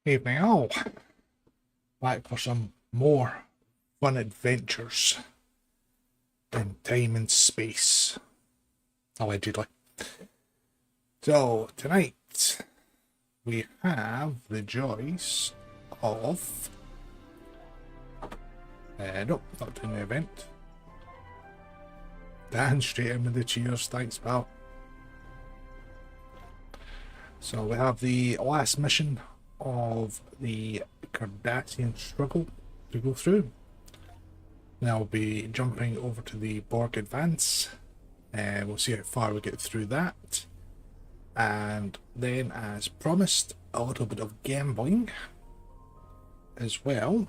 Evening all. Back for some more fun adventures in time and space. Allegedly. So, tonight we have the joys of... nope, not doing the event. Dan, straight in with the cheers, thanks pal. So we have the last mission of the Cardassian Struggle to go through. Now we'll be jumping over to the Borg Advance, and we'll see how far we get through that. And then, as promised, a little bit of gambling as well,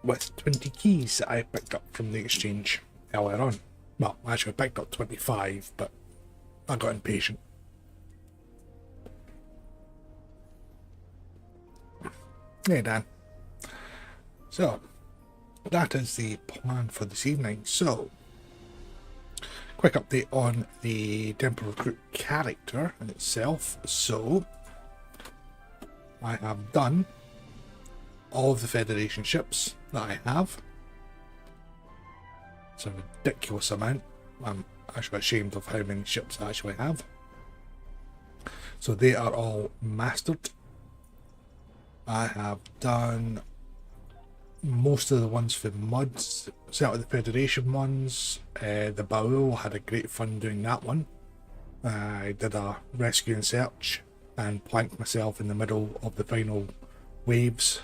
with 20 keys that I picked up from the exchange earlier on. Well, actually I picked up 25, but I got impatient. Hey Dan. So, that is the plan for this evening. So, quick update on the Temporal Recruit character in itself. So, I have done all of the Federation ships that I have. It's a ridiculous amount. I'm actually ashamed of how many ships I actually have. So they are all mastered. I have done most of the ones for mods, certainly the Federation ones. The Baul, had a great fun doing that one. I did a rescue and search and planked myself in the middle of the final waves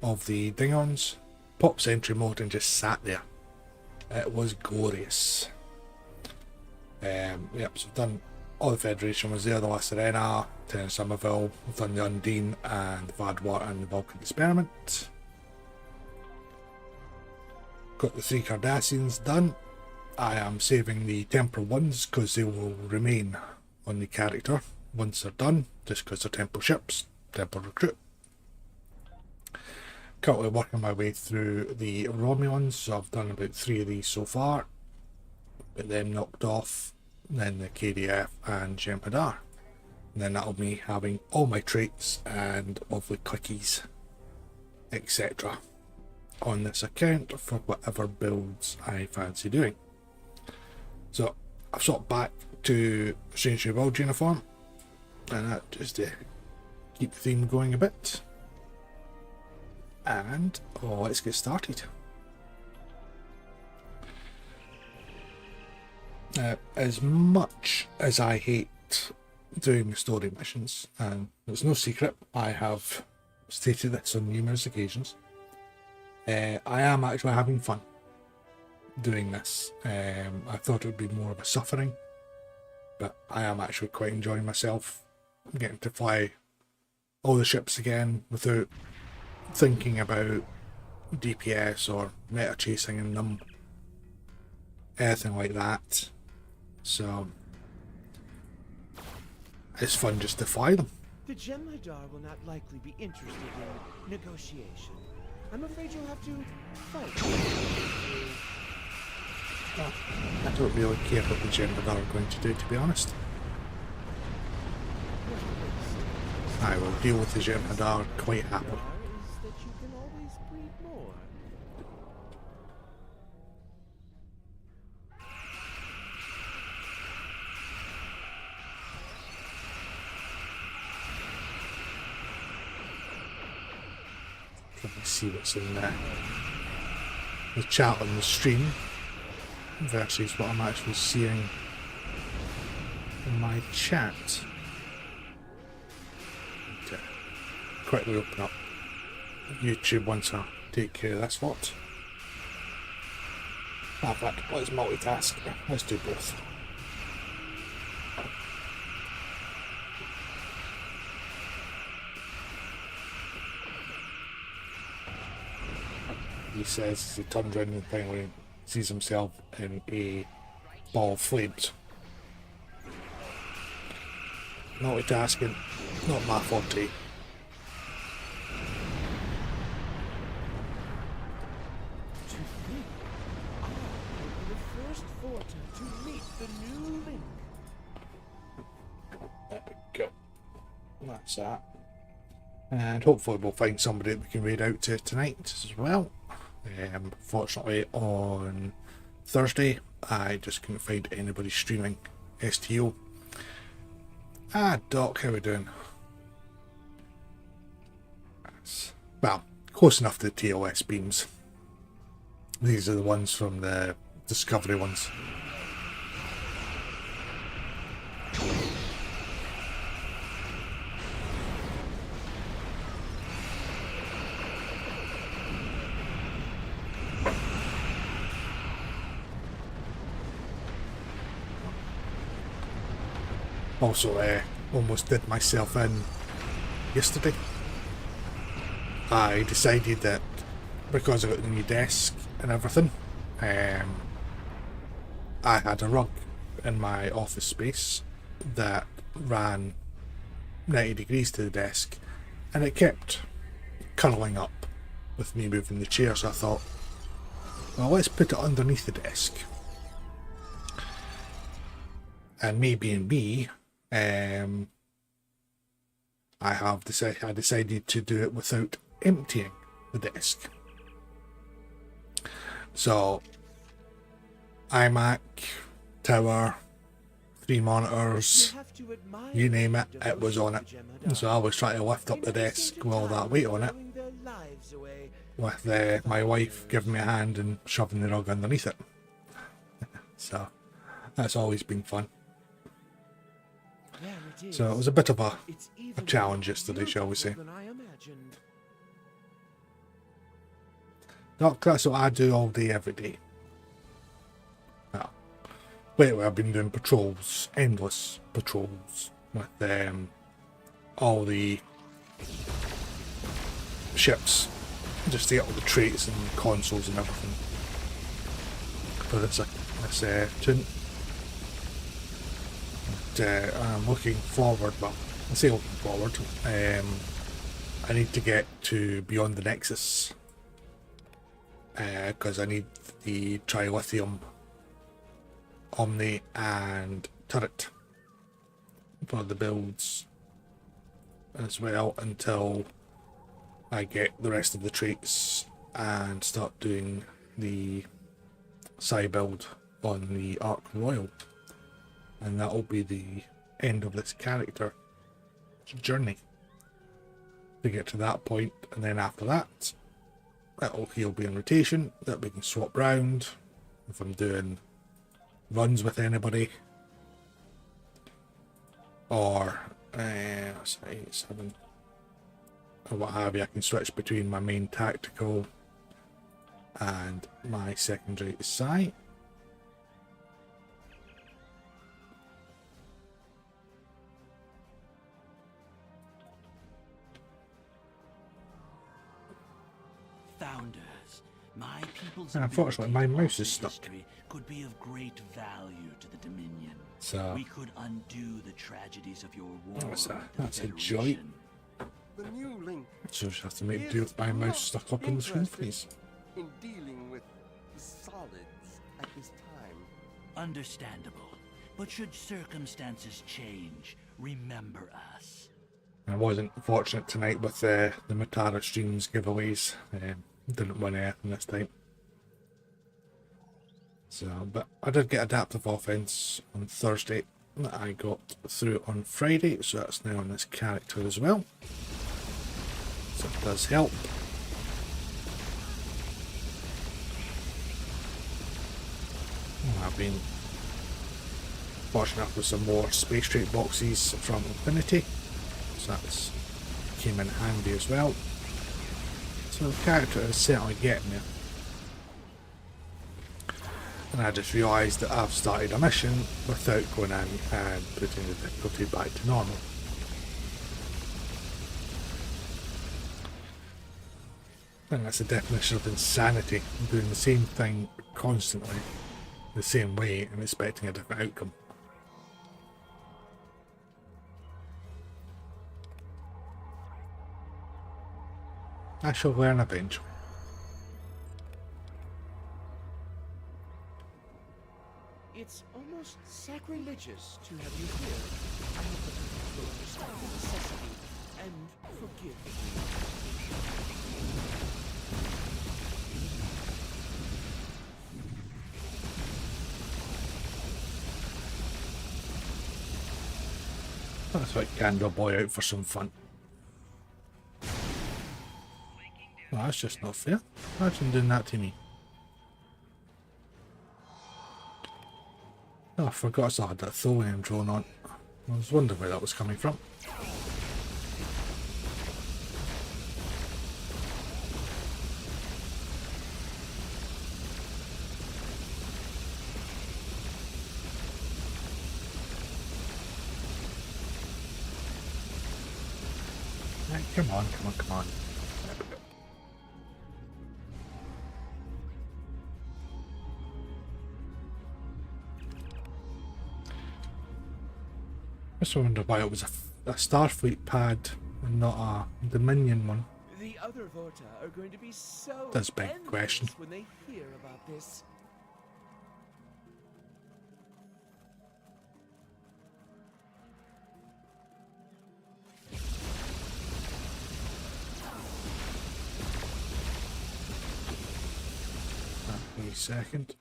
of the Dingons. Popped sentry mode and just sat there. It was glorious. Yep, so I've done all the Federation was there, the La Serena, Ten Somerville, we've done the Undine and the Vadwar and the Vulcan Experiment. Got the 3 Cardassians done. I am saving the temporal ones because they will remain on the character once they're done, just because they're temporal ships, Temporal Recruit. Currently working my way through the Romulans, so I've done about 3 of these so far. Get them knocked off, then the KDF and Jem'Hadar. And then that'll be having all my traits and lovely clickies, etc. on this account for whatever builds I fancy doing. So I've swapped back to Strange New World uniform, and that just to keep the theme going a bit. And let's get started. As much as I hate doing the story missions, and it's no secret, I have stated this on numerous occasions, I am actually having fun doing this. I thought it would be more of a suffering, but I am actually quite enjoying myself getting to fly all the ships again without thinking about DPS or meta chasing in them, anything like that. So it's fun just to fly them. The Jem'Hadar will not likely be interested in negotiation. I'm afraid you'll have to fight. Well, I don't really care what the Jem'Hadar are going to do, to be honest. I will deal with the Jem'Hadar quite happily. Is that you can always breed more. Let me see what's in there. The chat on the stream versus what I'm actually seeing in my chat. Okay. Quickly open up YouTube once I take care of this lot. In fact, let's multitask. Let's do both. He says as he turns around and finally sees himself in a ball of flames. Multitasking, not my forte. To think, I will be the first Vorta to meet the new link. There we go. That's that. And hopefully we'll find somebody that we can raid out to tonight as well. Fortunately on Thursday I just couldn't find anybody streaming STO. Doc, how are we doing? Well, close enough to the TOS beams. These are the ones from the Discovery ones. Also, almost did myself in yesterday. I decided that because I got the new desk and everything, I had a rug in my office space that ran 90 degrees to the desk, and it kept curling up with me moving the chair, so I thought, well, let's put it underneath the desk. And me being me, I decided to do it without emptying the desk. So iMac, tower, 3 monitors, you name it, it was on it. So I was trying to lift up the desk with all that weight on it, with my wife giving me a hand and shoving the rug underneath it. So that's always been fun. So it was a bit of a challenge yesterday, shall we say. Doc, that's what I do all day, every day. Well, lately I've been doing patrols, endless patrols, with all the ships, just to get all the traits and consoles and everything. But it's tune. I'm looking forward, well, I say looking forward, I need to get to Beyond the Nexus, because I need the Trilithium, Omni and Turret for the builds as well, until I get the rest of the traits and start doing the Psi build on the Ark Royal. And that will be the end of this character journey to get to that point, and then after that, he'll be in rotation that we can swap round if I'm doing runs with anybody, or 7 or what have you. I can switch between my main tactical and my secondary Psi. My people's unfortunately, my mouse is stuck. Could be of great value to the Dominion. So we could undo the tragedies of your war. That's a joy. The new link. So I just have to make do with my mouse stuck up in the screen, please. In dealing with solids at this time. Understandable. But should circumstances change, remember us. I wasn't fortunate tonight with the Mutara streams giveaways. Didn't win anything this time. So, but I did get Adaptive Offense on Thursday that I got through on Friday, so that's now on this character as well. So it does help. I've been fortunate enough with some more space trait boxes from Infinity, so that's came in handy as well. So the character is certainly getting there. And I just realised that I've started a mission without going in and putting the difficulty back to normal. And that's the definition of insanity, doing the same thing constantly, the same way, and expecting a different outcome. I shall learn eventually. It's almost sacrilegious to have you here. I hope that you will understand the necessity and forgive. That's like Gander Boy out for some fun. Well, that's just not fair. Imagine doing that to me. Oh, I forgot I still had that thorium drawn on. I was wondering where that was coming from. Right, come on, come on, come on. There we go. I just wonder why it was a Starfleet pad and not a Dominion one. The other Vorta are going to be so That's a big envious question. when they hear about this. Wait a second.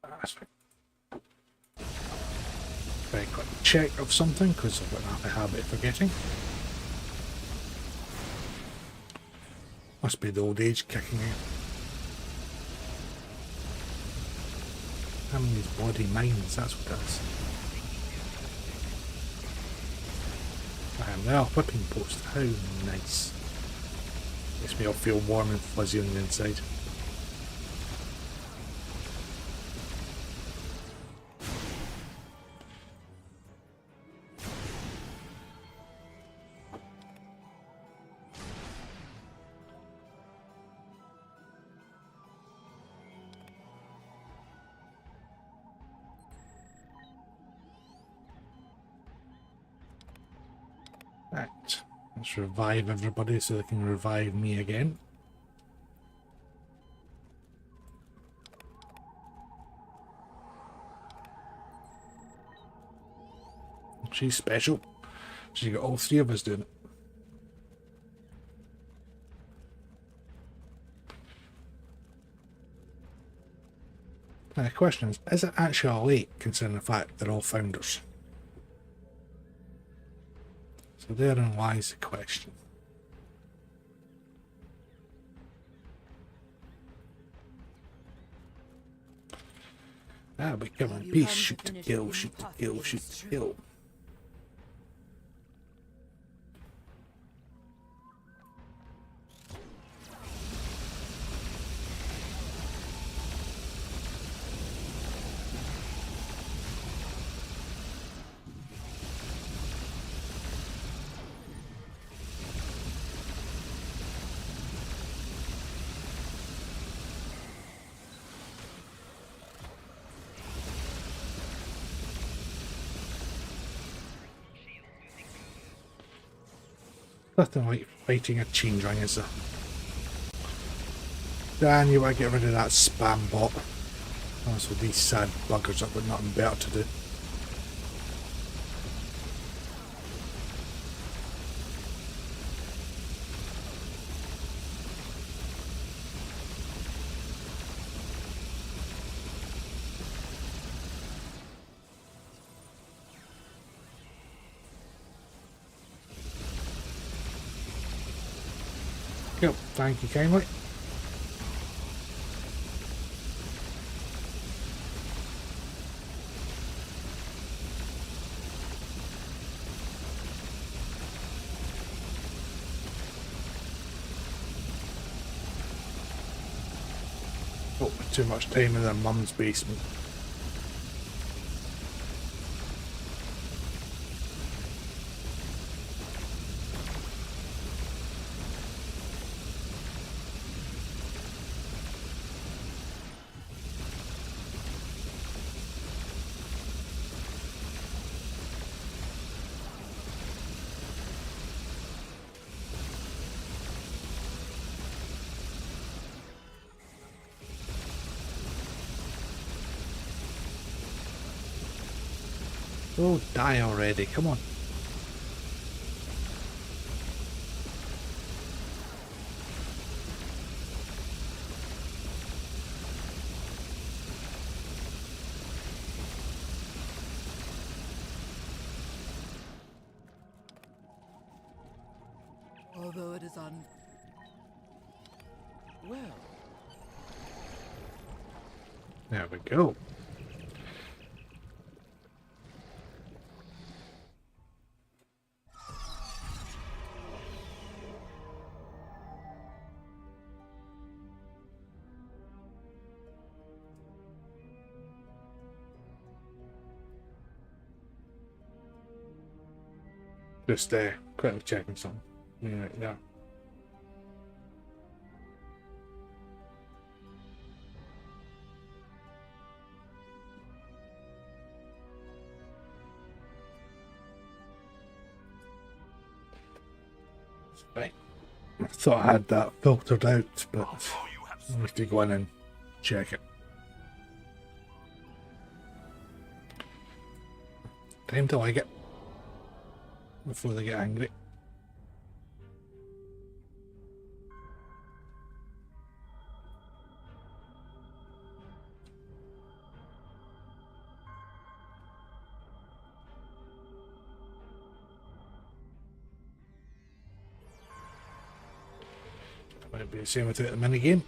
That's fine. Very quick check of something because I've got a habit of forgetting. Must be the old age kicking in. Having these body minds, that's what it is. I am now whipping post. How nice. Makes me all feel warm and fuzzy on the inside. Right, let's revive everybody so they can revive me again. She's special. She got all three of us doing it. Now the question is it actually a lake considering the fact they're all founders? So therein lies the question. Ah, but come on, be shoot to kill, shoot to kill, shoot to kill. Nothing like fighting a change ring, is there? Dan, you want to get rid of that spam bot. Also, these sad buggers have got nothing better to do. Cool, thank you kindly. Oh, too much time in their mum's basement. Oh, die already, come on. although it is on. Well, There we go. Just quickly checking something. Right there. Right. I thought I had that filtered out, but I have to go in and check it. Time to like it before they get angry. Might be the same without the minigame.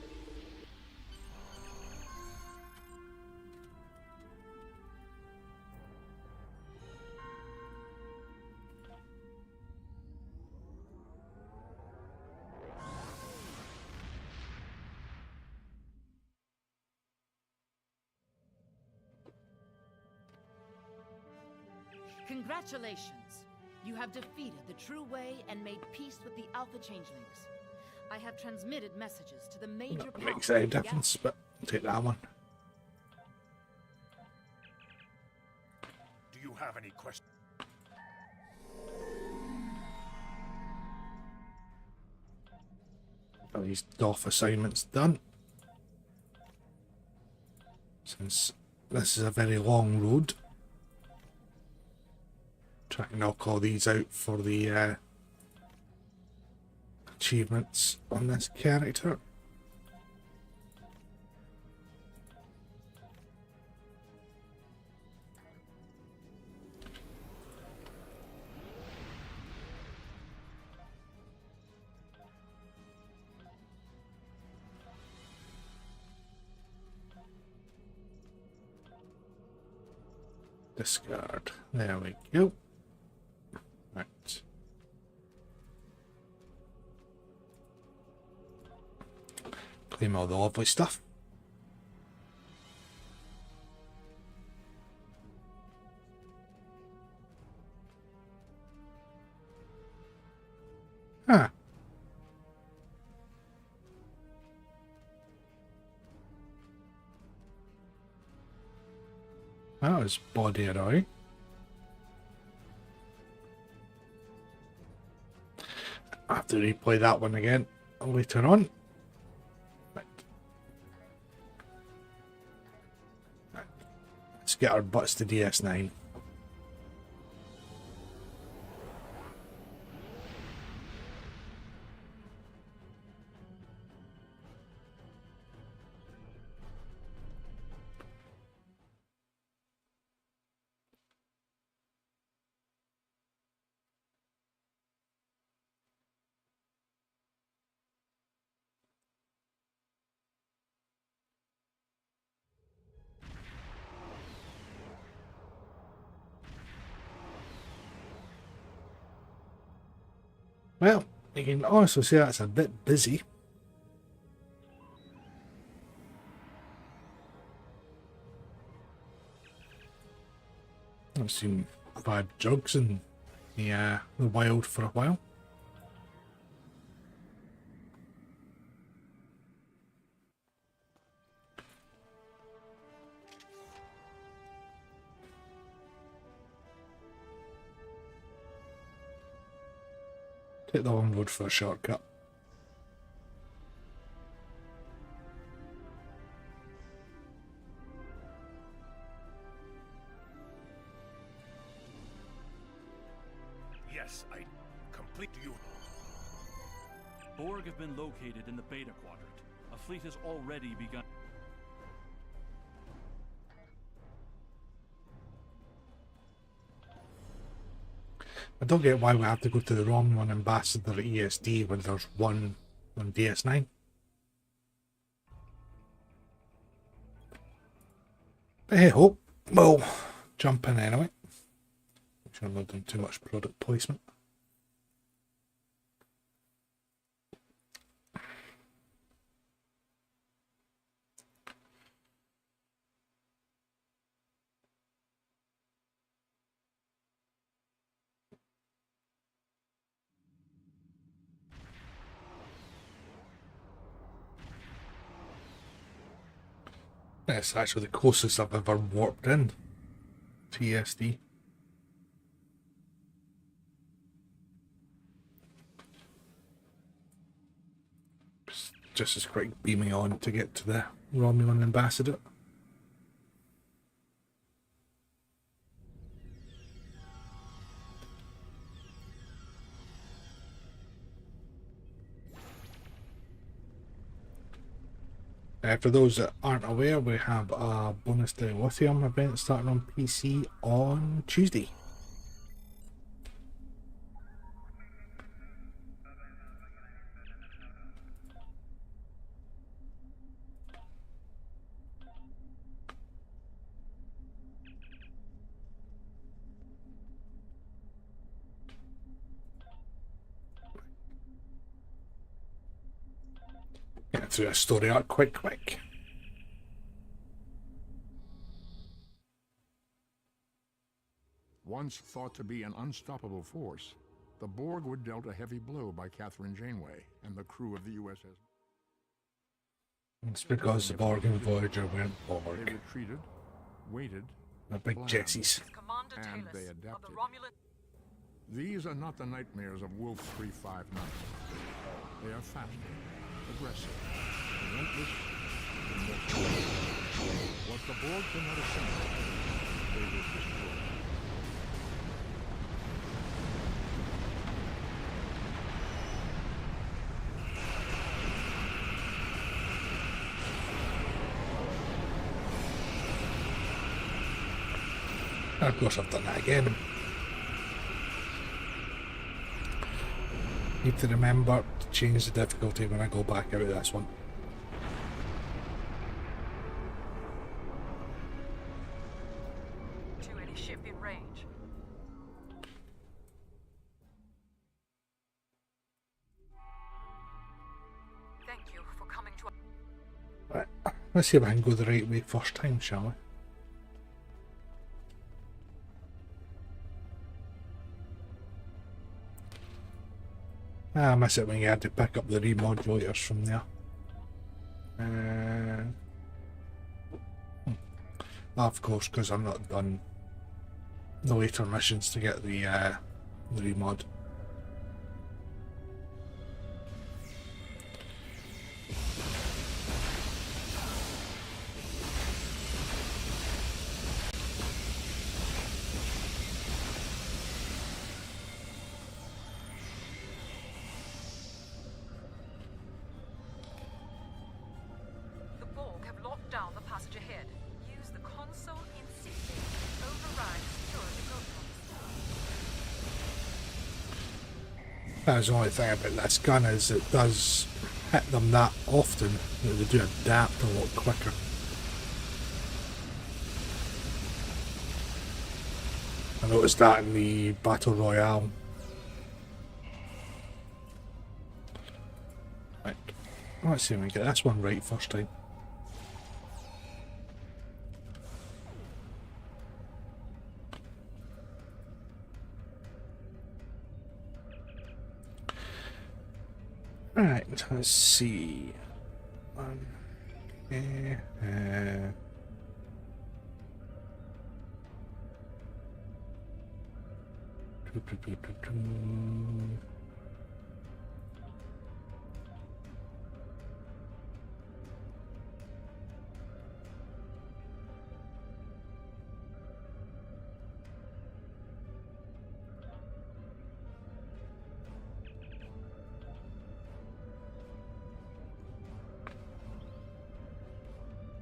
Congratulations! You have defeated the True Way and made peace with the Alpha Changelings. I have transmitted messages to the major That powers makes any of the difference, but I'll take that one. Do you have any questions? Got these DOF assignments done. Since this is a very long road. Try to knock all these out for the achievements on this character. Discard. There we go. Right. Claim all the lovely stuff. Huh. That was body array. I have to replay that one again later on. Right. Let's get our butts to DS9. Well, you can also say that's a bit busy. I've seen 5 jugs in the wild for a while. Take the long road for a shortcut. Yes, I complete you. Borg have been located in the Beta Quadrant. A fleet has already begun. I don't get why we have to go to the Romulan ambassador at ESD when there's one on DS9. But hey ho, we'll jump in anyway. Make sure I'm not doing too much product placement. It's actually the closest I've ever warped in to ESD. It's just as quick beaming on to get to the Romulan ambassador. For those that aren't aware, we have a bonus dilithium event starting on PC on Tuesday. Get through a story arc quick. Once thought to be an unstoppable force, the Borg were dealt a heavy blow by Catherine Janeway and the crew of the USS. It's because the Borg and Voyager went They Borg. retreated, waited, The big planned, Jessies. and they adapted. These are not the nightmares of Wolf 359. They are faster, aggressive, relentless, immortal. What the Borg cannot assemble, they will destroy. Of course I've done that again. Need to remember to change the difficulty when I go back out of this one. To any ship in range. Thank you for coming to. Right, let's see if I can go the right way first time, shall we? I miss it when you had to pick up the remodulators from there. Of course, because I'm not done the later missions to get the remod. The Borg have locked down the passage ahead. Use the console instantly. Override security protocols. That's the only thing about this gun is it does hit them that often that they do adapt a lot quicker. I noticed that in the Battle Royale. Right, let's see if we can get this one right first time. Right, let's see.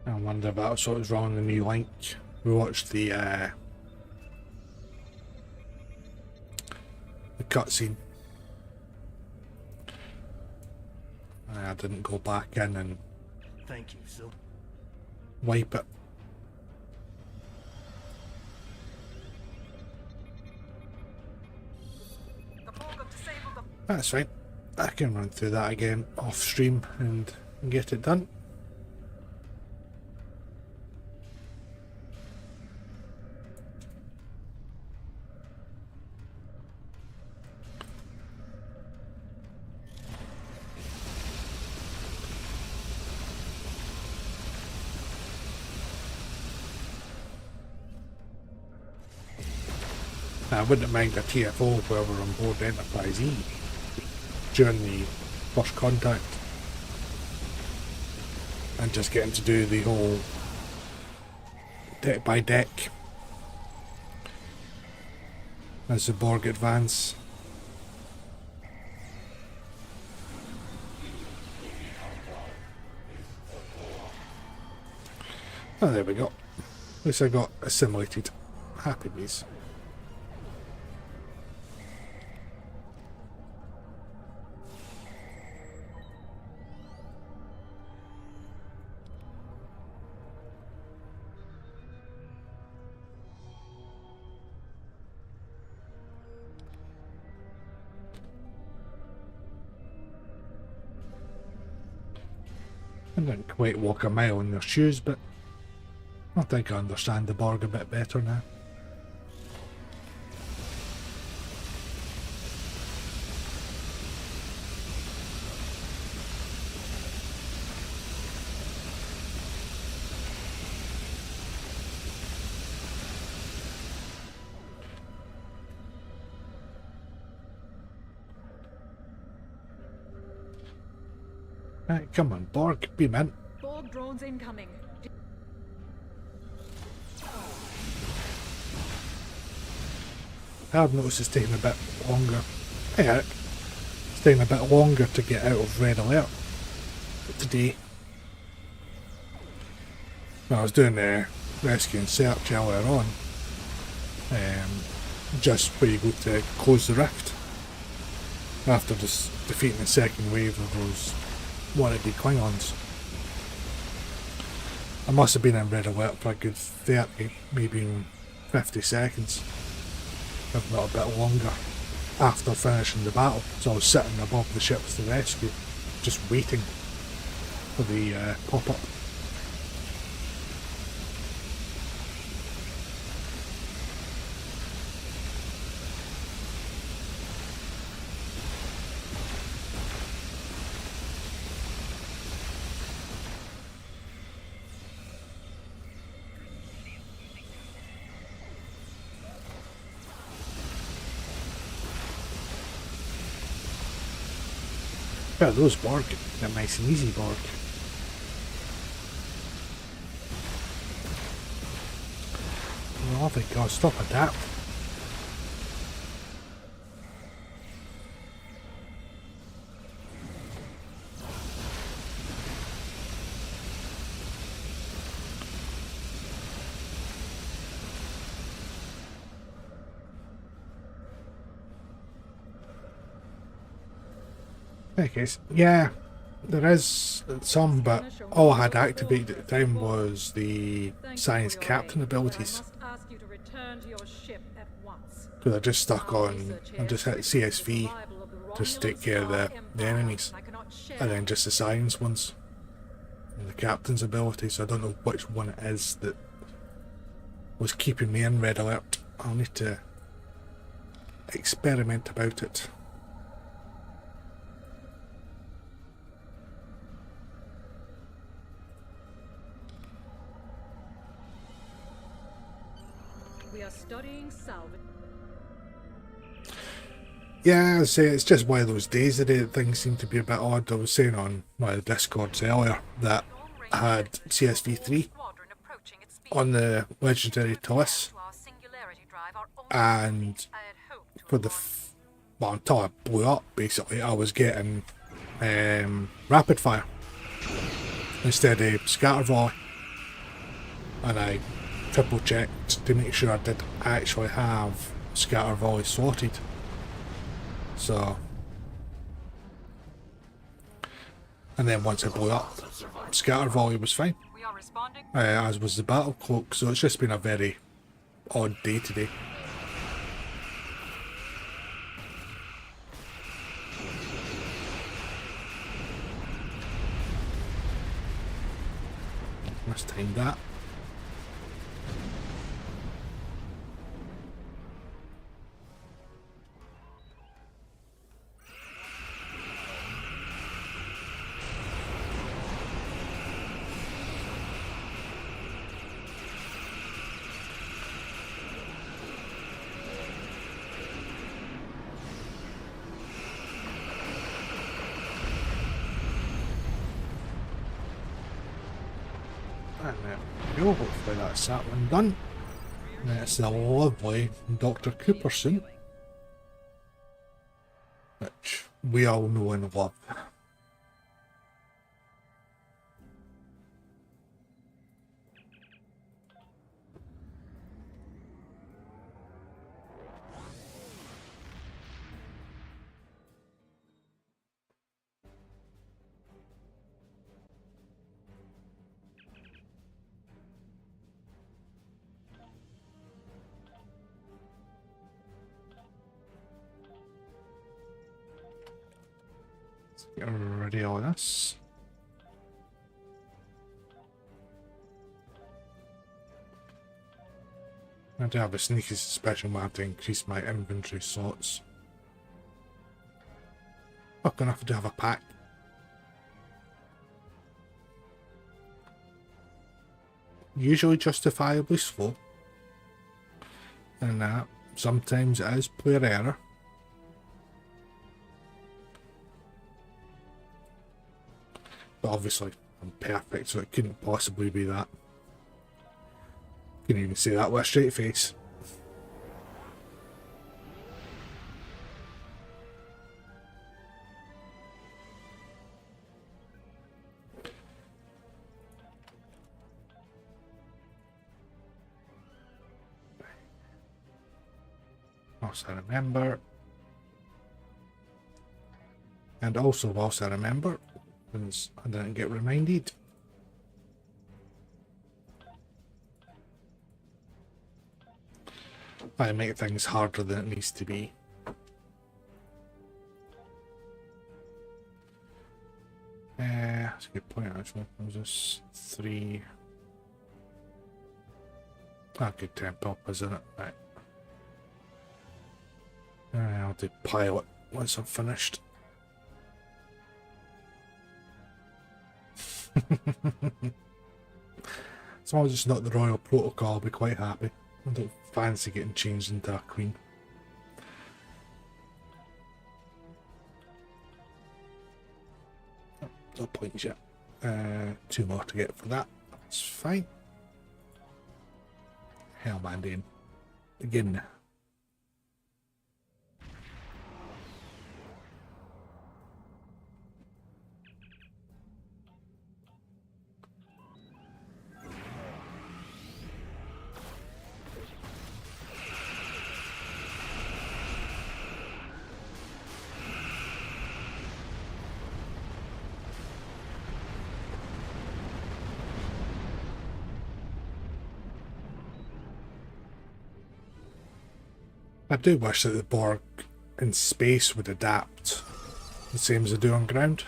I wonder if that's what was wrong in the new link. We watched the the cutscene. I didn't go back in and Thank you, Sil. wipe it. The Borg have disabled the... That's fine. I can run through that again off stream and get it done. I wouldn't mind a TFO where we're on board Enterprise E during the first contact and just getting to do the whole deck by deck as the Borg Advance. Oh, there we go. At least I got assimilated. Happy days. I didn't quite walk a mile in their shoes, but I think I understand the Borg a bit better now. Right, come on, Borg, be mint. Borg drones incoming. I've noticed it's taking a bit longer. Hey Eric, it's taking a bit longer to get out of red alert today. When I was doing the rescue and search earlier on, just where you go to close the rift after just defeating the second wave of those wannabe Klingons. I must have been in red alert for a good 30, maybe even 50 seconds, if not a bit longer, after finishing the battle. So I was sitting above the ships to rescue, just waiting for the pop-up. Yeah, those Borg, they're nice and easy Borg. Oh, thank God, stop adapt. Okay, yeah, there is some, but all I had activated at the time was the science captain abilities. Because I just stuck on, I just hit CSV just to take care of the enemies, and then just the science ones, and the captain's ability, so I don't know which one it is that was keeping me in red alert. I'll need to experiment about it. We are studying salvage. Yeah, I say it's just one of those days today that things seem to be a bit odd. I was saying on one of the Discords earlier that I had CSV3 on the legendary Tallis, and for the well, until I blew up, basically, I was getting rapid fire instead of scatter volley, and I triple checked to make sure I did actually have scatter volley sorted, So, and then once it blew up, scatter volume was fine, We are responding. as was the battle cloak. So it's just been a very odd day today. Mistimed that. And there we go, hopefully that's that one done. And it's the lovely Dr. Cooperson, which we all know and love. Get rid of all this. I do have a sneaky suspicion I have to increase my inventory slots. Not enough to have a pack. Usually justifiably slow. And that sometimes it is player error. But obviously I'm perfect, so it couldn't possibly be that. Couldn't even say that with a straight face. Whilst I remember. And also whilst I remember, since I didn't get reminded. I make things harder than it needs to be. That's a good point actually. Was this 3? Ah, good temp up, isn't it? Right. I'll do pilot once I'm finished. As long as it's not the royal protocol, I'll be quite happy. I don't fancy getting changed into a queen. Oh, no points yet. 2 more to get for that. That's fine. Hellbanding. Again. I do wish that the Borg in space would adapt the same as they do on ground.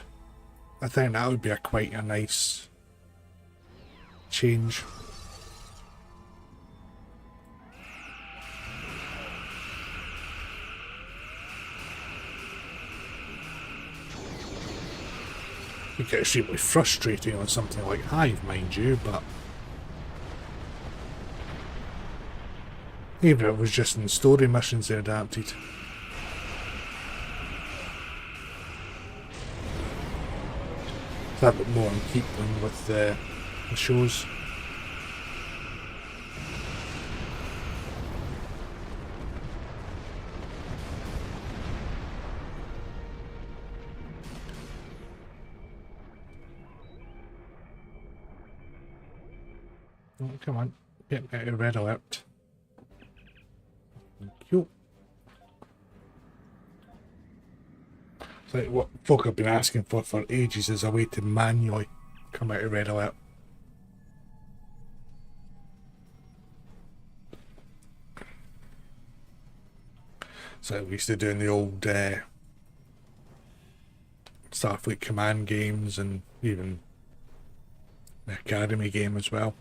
I think that would be quite a nice change. It get extremely frustrating on something like Hive, mind you, but even if it was just in story missions they adapted. That bit more in keeping with the shows. Oh, come on, get me out of red alert. Thank you. It's like what folk have been asking for ages is a way to manually come out of red alert. So we used to do in the old Starfleet Command games and even the Academy game as well.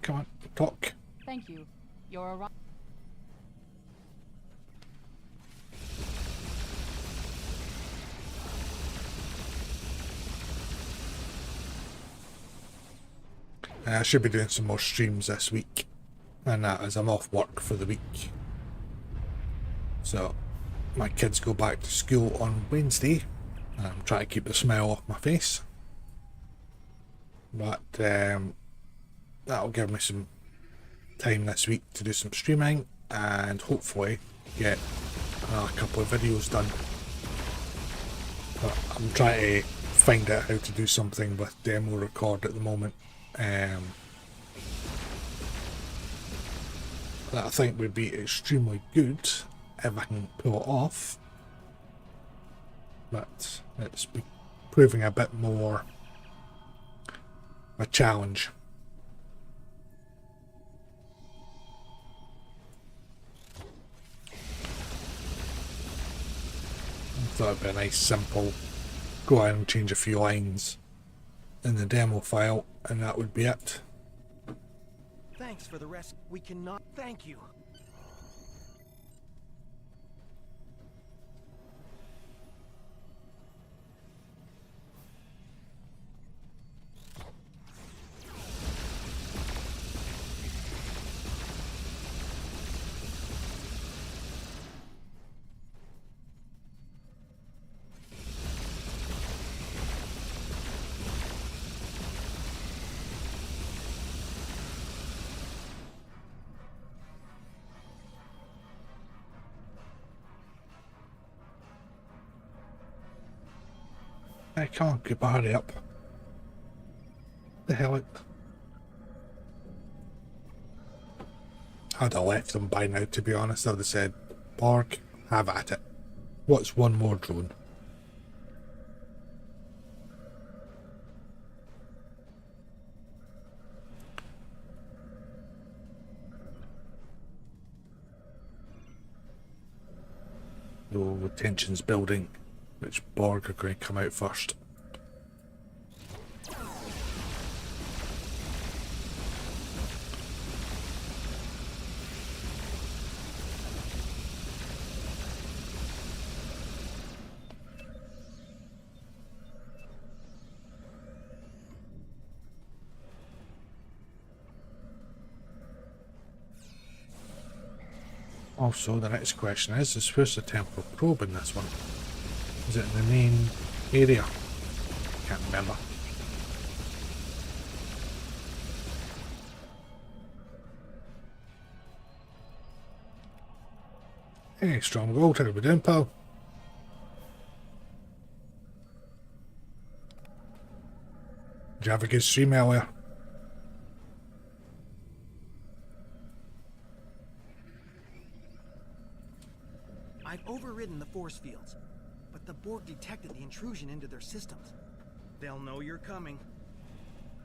Come on, talk. Thank you. You're arriving. I should be doing some more streams this week, and that as I'm off work for the week. So my kids go back to school on Wednesday, and I'm trying to keep the smile off my face. But that'll give me some time this week to do some streaming and hopefully get a couple of videos done. But I'm trying to find out how to do something with demo record at the moment. That I think would be extremely good if I can pull it off, but it's proving a bit more a challenge. I thought it'd be a nice simple go out and change a few lines in the demo file and that would be it. Thanks for the rest. We cannot thank you. Hey, come on, keep hurry up. The hell I'd have left them by now, to be honest. I'd have said, Borg, have at it. What's one more drone? Oh, tension's building. Which Borg are going to come out first? Also, the next question is where's the temporal probe in this one? Is it in the main area? Can't remember. Hey, strong gold, how are we doing, pal? Did you have a good stream earlier? I've overridden the force fields, but the Borg detected the intrusion into their systems. They'll know you're coming.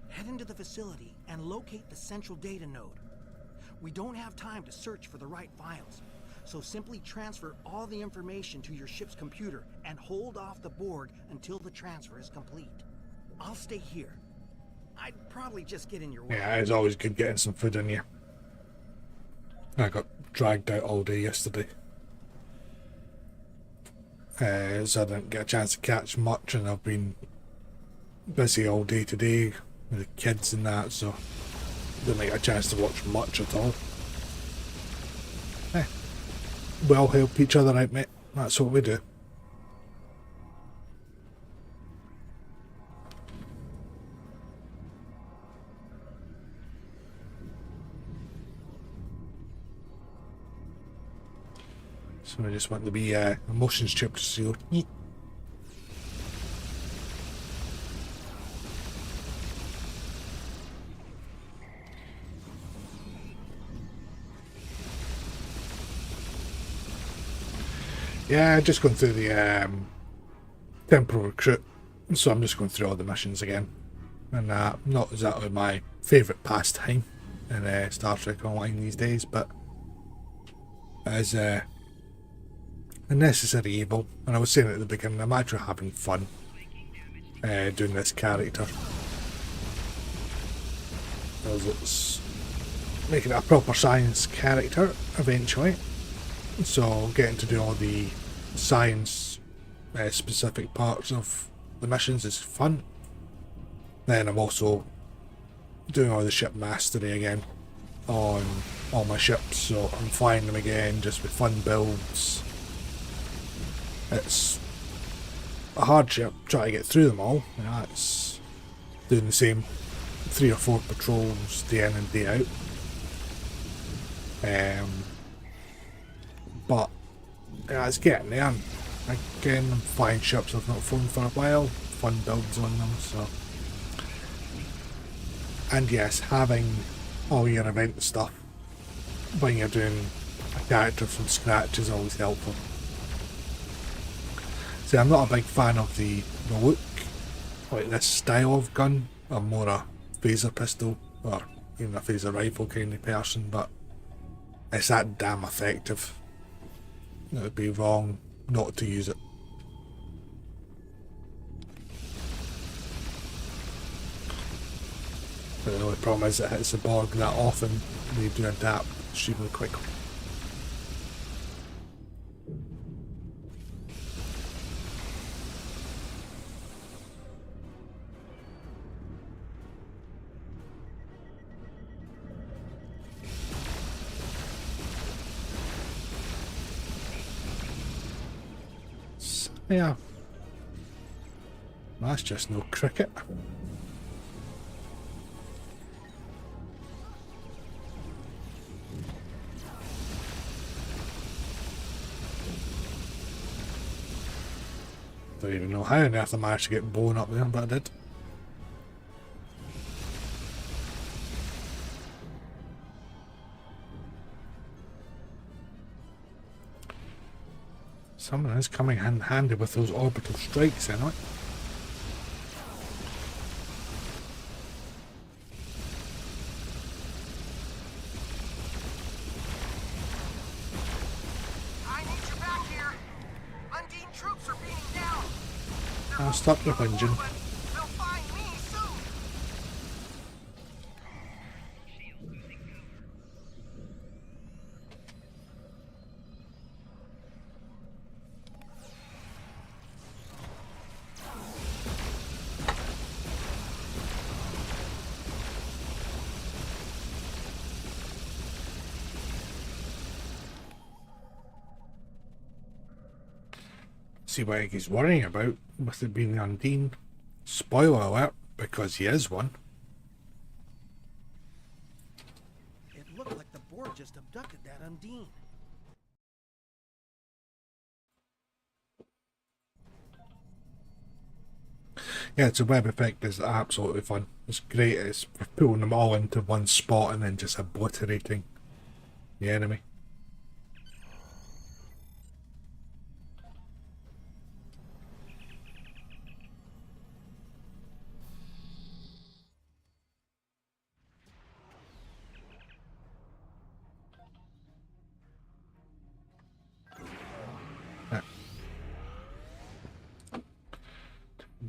Head into the facility and locate the central data node. We don't have time to search for the right files, so simply transfer all the information to your ship's computer and hold off the Borg until the transfer is complete. I'll stay here. I'd probably just get in your way. Yeah, it's always good getting some food in you. I got dragged out all day yesterday. So I didn't get a chance to catch much, and I've been busy all day today with the kids and that, so didn't get a chance to watch much at all. We'll help each other out, mate. That's what we do. So I just want to be emotions chip to see. Yeah, just going through the Temporal Recruit, so I'm just going through all the missions again. And not exactly my favourite pastime in Star Trek Online these days, but it is a necessary evil. And I was saying at the beginning, I'm actually having fun doing this character. Because it's making it a proper science character eventually. So getting to do all the science specific parts of the missions is fun. Then I'm also doing all the ship mastery again on all my ships, so I'm flying them again just with fun builds. It's a hardship trying to get through them all. You know, it's doing the same 3 or 4 patrols day in and day out. But yeah, it's getting there. Again, I'm flying ships I've not flown for a while. Fun builds on them, so. And yes, having all your event stuff when you're doing a character from scratch is always helpful. See, I'm not a big fan of the look, like this style of gun. I'm more a phaser pistol or even a phaser rifle kind of person, but it's that damn effective. It would be wrong not to use it. But the only problem is it hits the Borg that often. They do adapt extremely quickly. So, yeah. That's just no cricket. Don't even know how on earth I managed to get blown up there, but I did. Someone is coming hand-handed with those orbital strikes anyway. I'll stop your whinging. See what he's worrying about with it being the Undine. Spoiler alert, because he is one. It looked like the Borg just abducted that Undine. Yeah, it's a web effect is absolutely fun. It's great. It's for pulling them all into one spot and then just obliterating the enemy.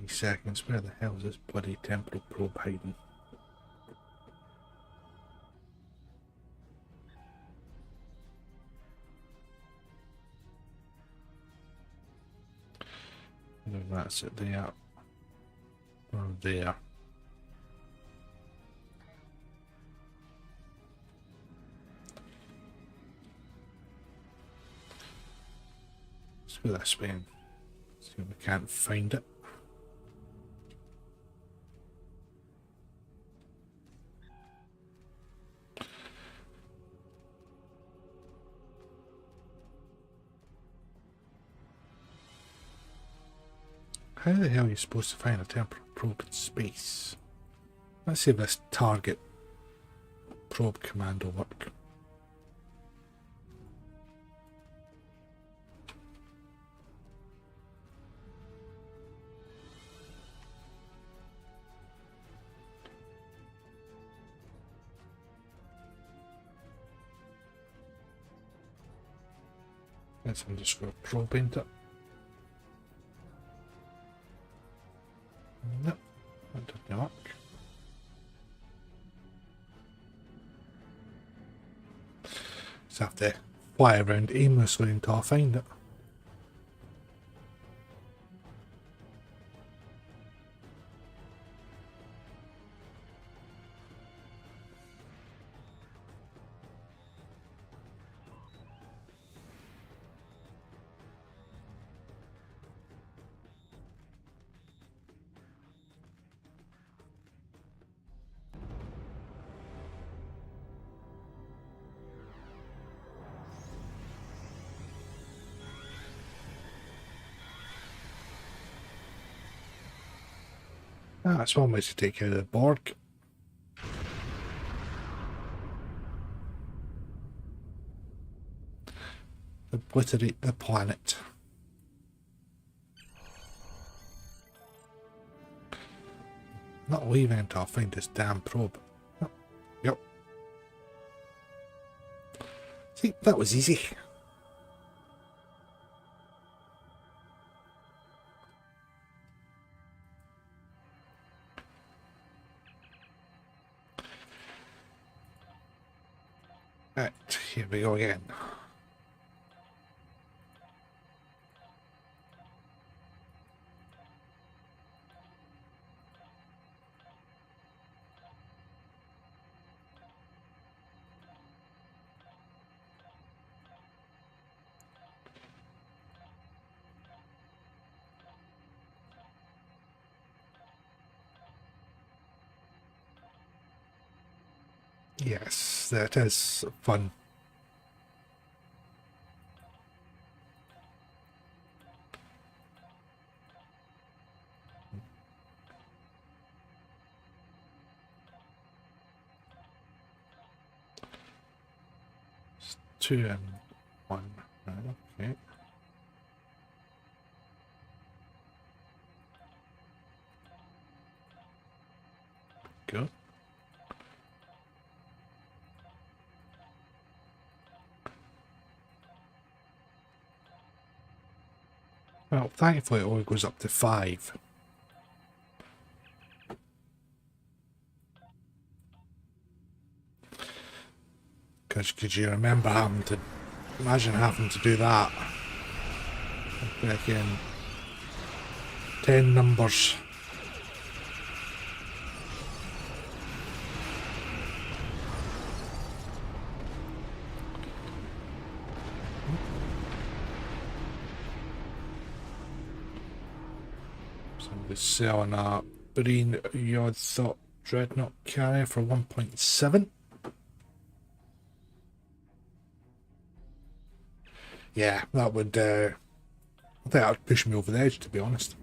Seconds, where the hell is this bloody temporal probe hiding? No, that's it there. Or there. Let's go this way and see if we can't find it. How the hell are you supposed to find a temporal probe in space? Let's see if this target probe command will work. Let's underscore pro paint it. Nope, that didn't work. Just have to fly around aimlessly until I find it. Ah, that's one way to take care of the Borg. Obliterate the planet. Not leaving until I find this damn probe. Oh, yep. See, that was easy. Right, here we go again. Yes, that is fun. It's 2 and 1, right? Okay. Good. Well, thankfully it only goes up to 5. Because could you remember having to... Imagine having to do that. Back in 10 numbers. Somebody's selling a Breen Yod Thought Dreadnought carrier for 1.7. Yeah, that would, I think that would push me over the edge, to be honest.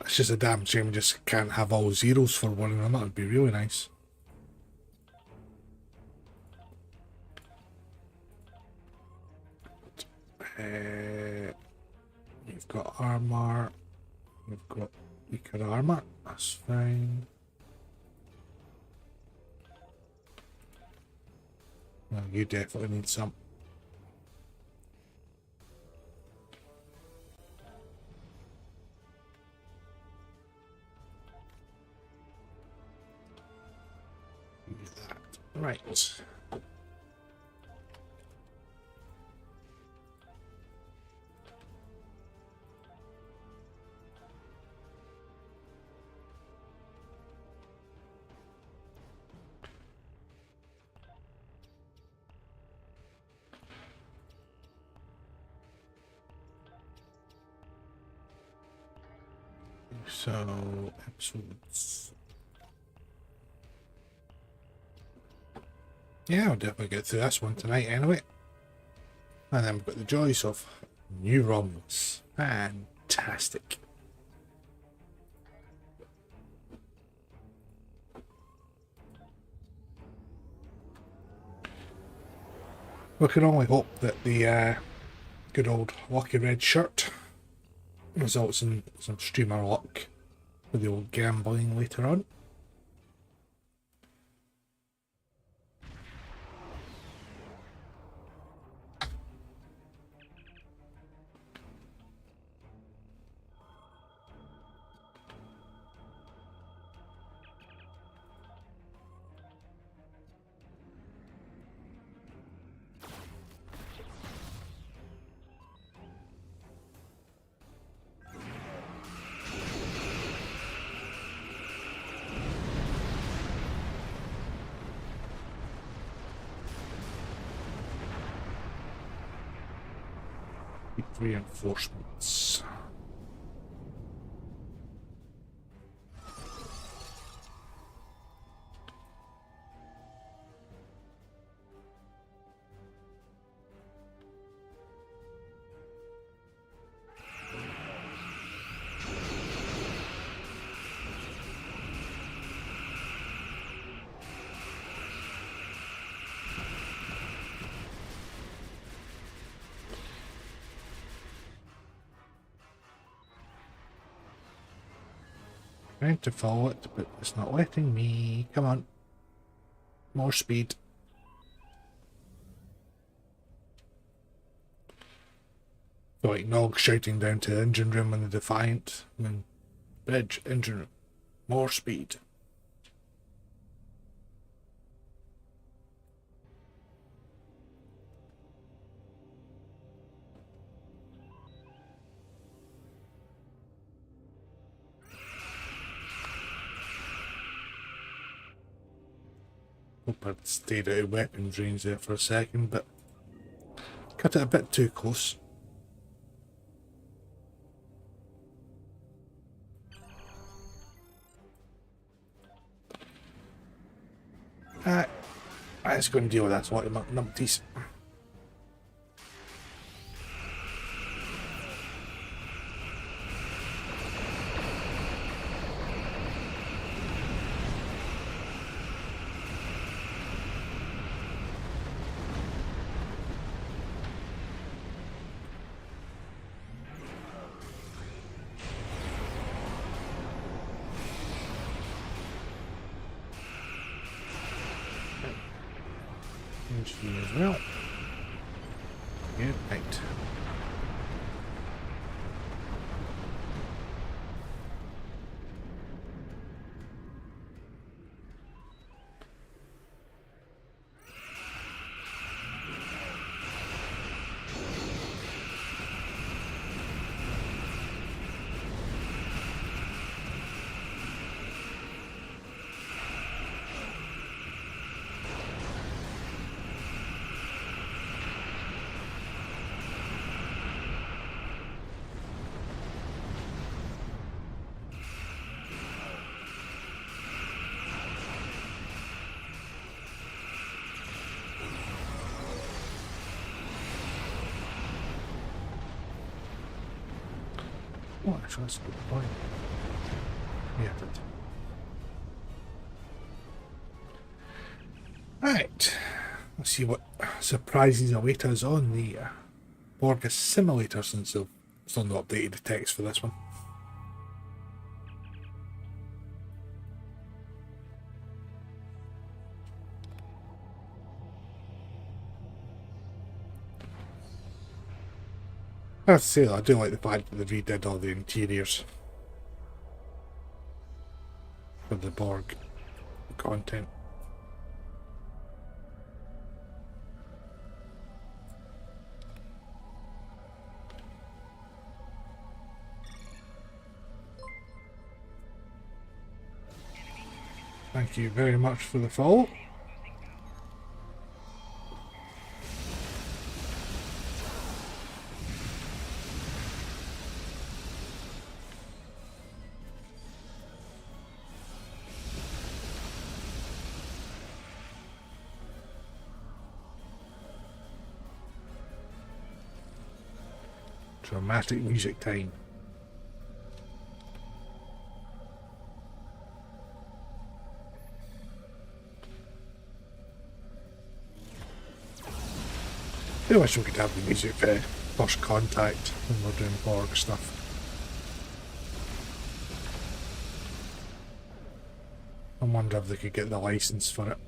It's just a damn shame we just can't have all zeros for one of them. That would be really nice. You've got armor. You've got weaker armor. That's fine. Well, you definitely need some. Use that. Right. So, episodes. Yeah, I'll definitely get through this one tonight anyway. And then we've got the joys of new ROMs. Fantastic. We can only hope that the good old lucky red shirt results in some streamer luck for the old gambling later on. Reinforcements. Trying to follow it, but it's not letting me. Come on. More speed. So like Nog shouting down to the engine room on the Defiant. And then bridge, engine room. More speed. Hope I'd stayed out of weapons range there for a second, but cut it a bit too close. Let's go and deal with that lot of numpties. As well. Yeah, right. Oh, actually, that's a good point. Yeah, that. Right. Let's see what surprises await us on the Borg simulator, since they've still not updated the text for this one. I have to say that I do like the fact that they redid all the interiors for the Borg content. Thank you very much for the follow. Dramatic music time. I wish we could have the music for First Contact when we're doing Borg stuff. I wonder if they could get the license for it.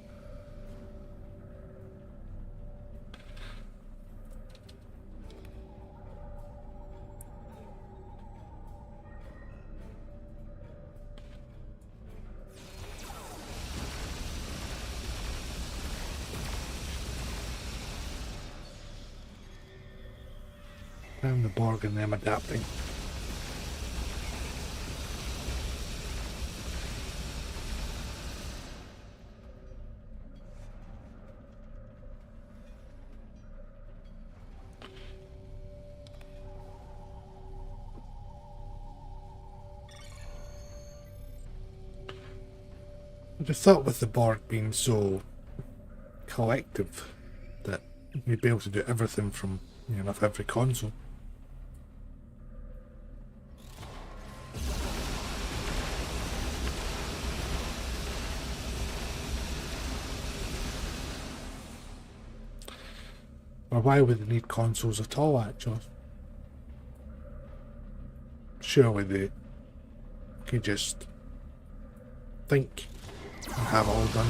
Found the Borg and them adapting. I just thought with the Borg being so collective that you'd be able to do everything from, you know, every console. Or why would they need consoles at all, actually? Surely they could just think and have it all done.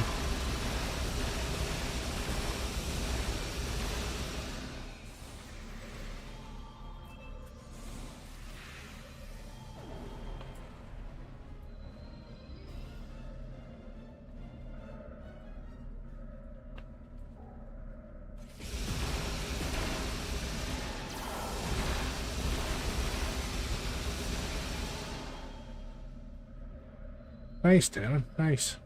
Nice, Darren, nice.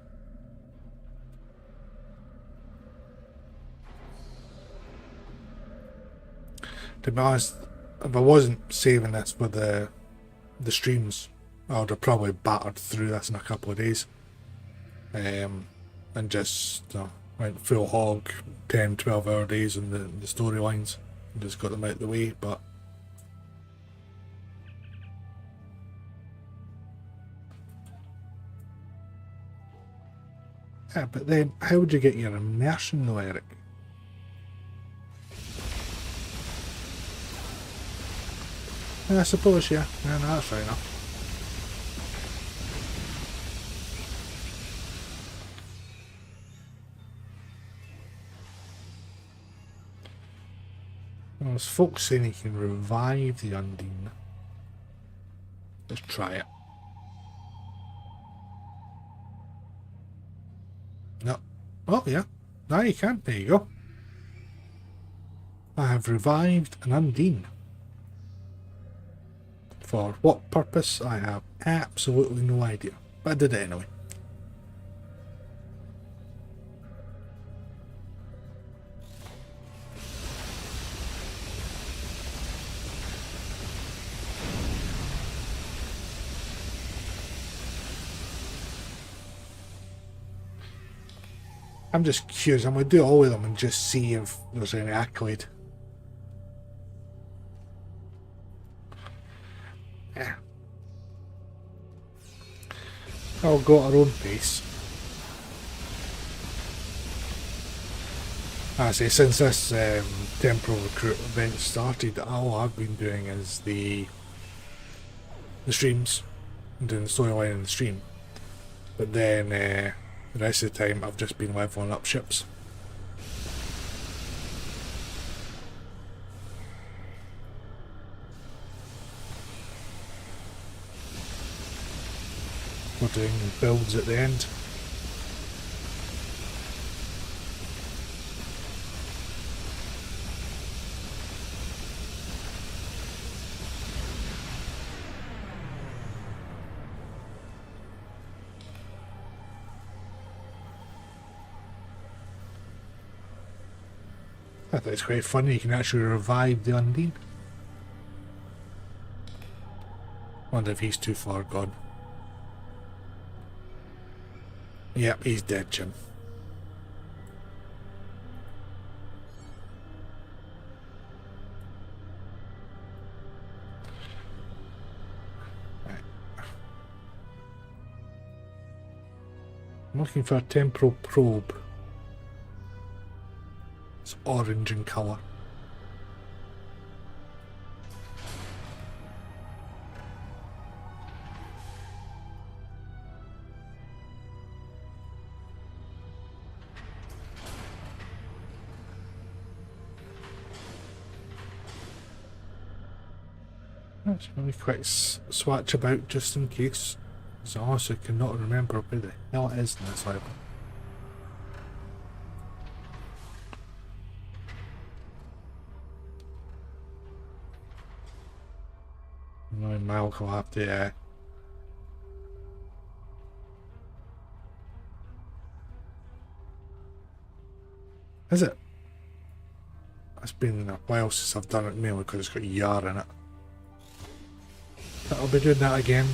To be honest, if I wasn't saving this for the streams, I would have probably battered through this in a couple of days. And just went full hog, 10-12 hour days on the storylines, and just got them out of the way, but yeah, but then how would you get your immersion though, Eric? Yeah, I suppose, yeah. Yeah, no, that's fair enough. Well, there's folks saying you can revive the Undine. Let's try it. No. Oh, yeah. Now you can. There you go. I have revived an Undine. For what purpose, I have absolutely no idea. But I did it anyway. I'm just curious. I'm going to do all of them and just see if there's any accolade. Yeah. I'll go at our own pace. I say, since this Temporal Recruit event started, all I've been doing is the streams. I'm doing the storyline in the stream. But then the rest of the time I've just been leveling up ships. We're doing builds at the end. I thought it's quite funny, you can actually revive the Undine. Wonder if he's too far gone. Yep, he's dead, Jim. Right. I'm looking for a temporal probe. It's orange in colour. Let's really quick swatch about just in case. So I also cannot remember where the hell it is in this level. No, Malcolm will have to is it? It's been a while since I've done it, mainly because it's got yar in it. I'll be doing that again.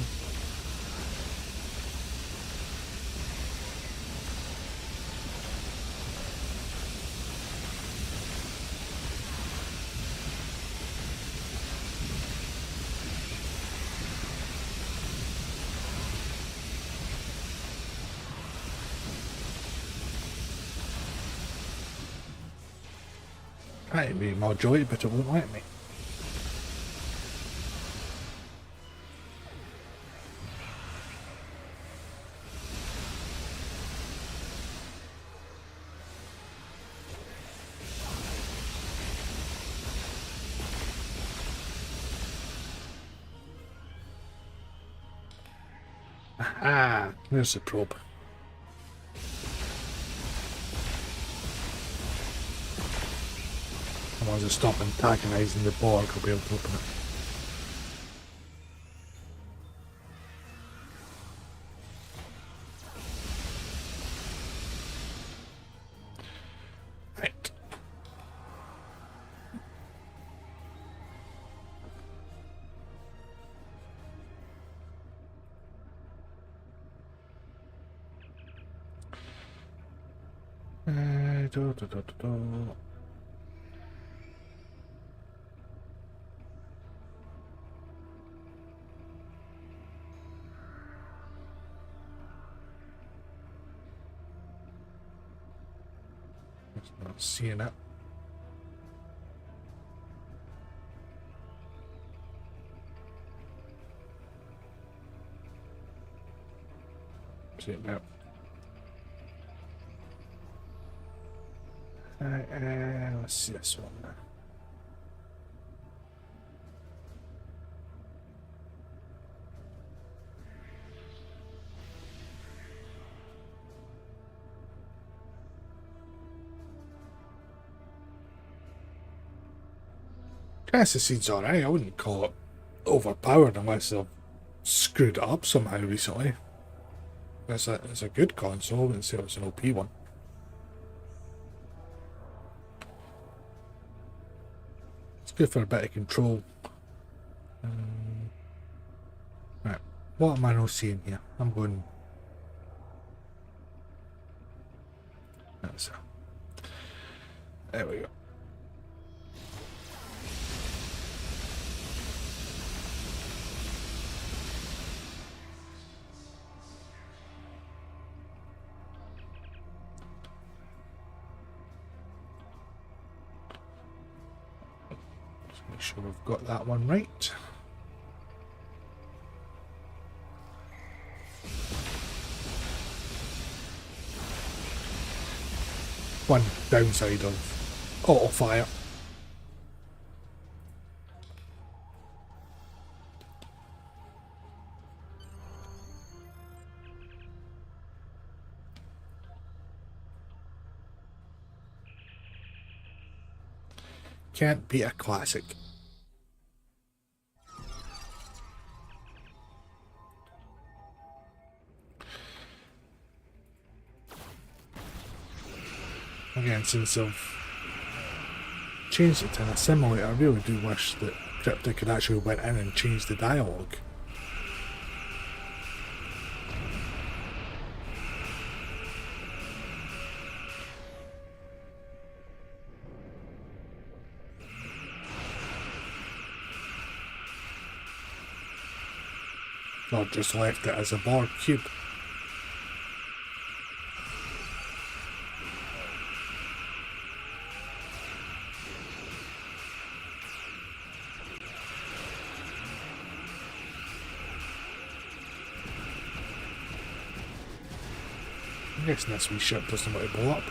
Might be more joy, but it won't let me. Aha! There's the probe. Once I stop antagonising the Borg, I'll be able to open it. Right. Not seeing it. See it now. Let's see this one now. Seed's alright, I wouldn't call it overpowered unless they've screwed it up somehow recently. It's a good console, I wouldn't say it's an OP one. It's good for a bit of control. Right, what am I not seeing here? I'm going... There we go. Make sure we've got that one right. One downside of auto fire. Can't beat a classic. Again, since I've changed it to an assimilator, I really do wish that Cryptic could actually went in and changed the dialogue. Not just left it as a Borg cube. I'm guessing this wee ship doesn't want to blow up.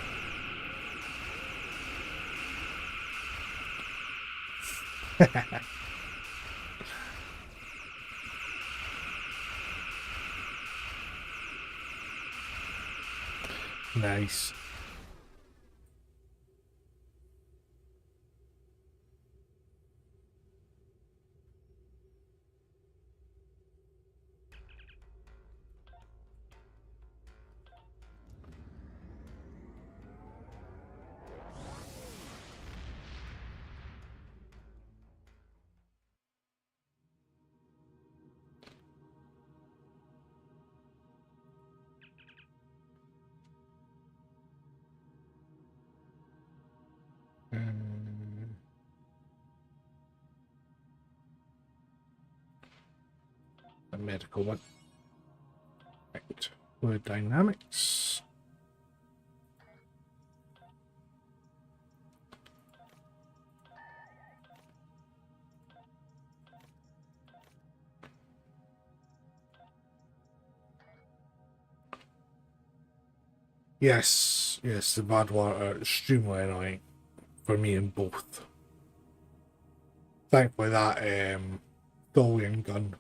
Nice. A medical one. Right. Fluid dynamics. Yes, yes, the bad water are extremely annoying for me in both. Thankfully that Tholian gun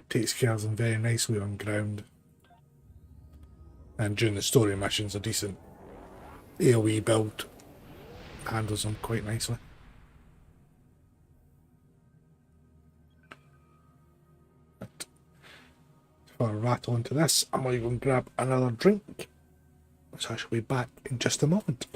takes care of them very nicely on ground. And during the story missions, a decent AoE build handles them quite nicely. But before I rattle into this, I'm going to go and grab another drink. So I shall be back in just a moment.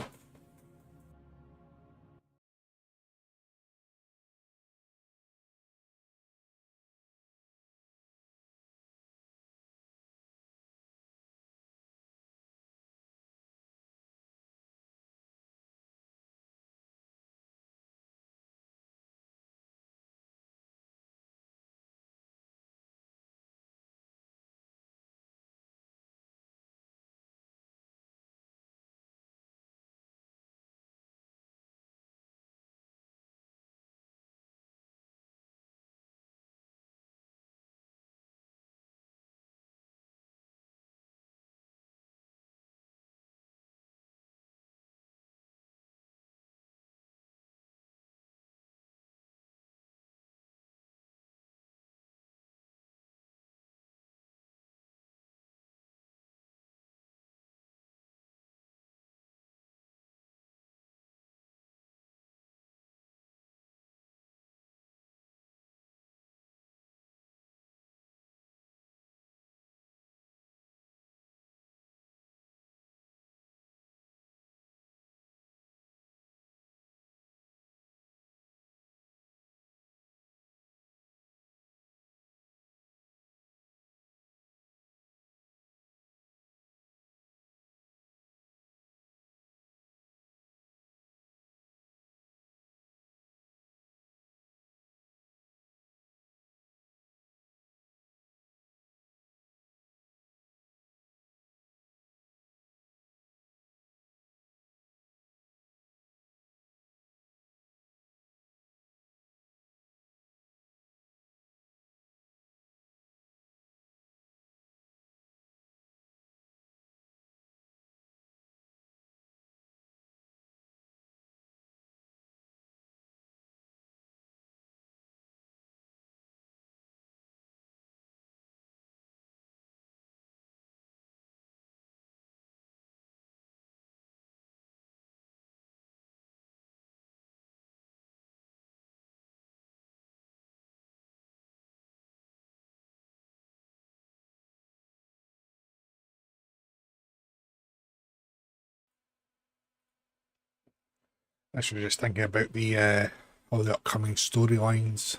I should just thinking about the all the upcoming storylines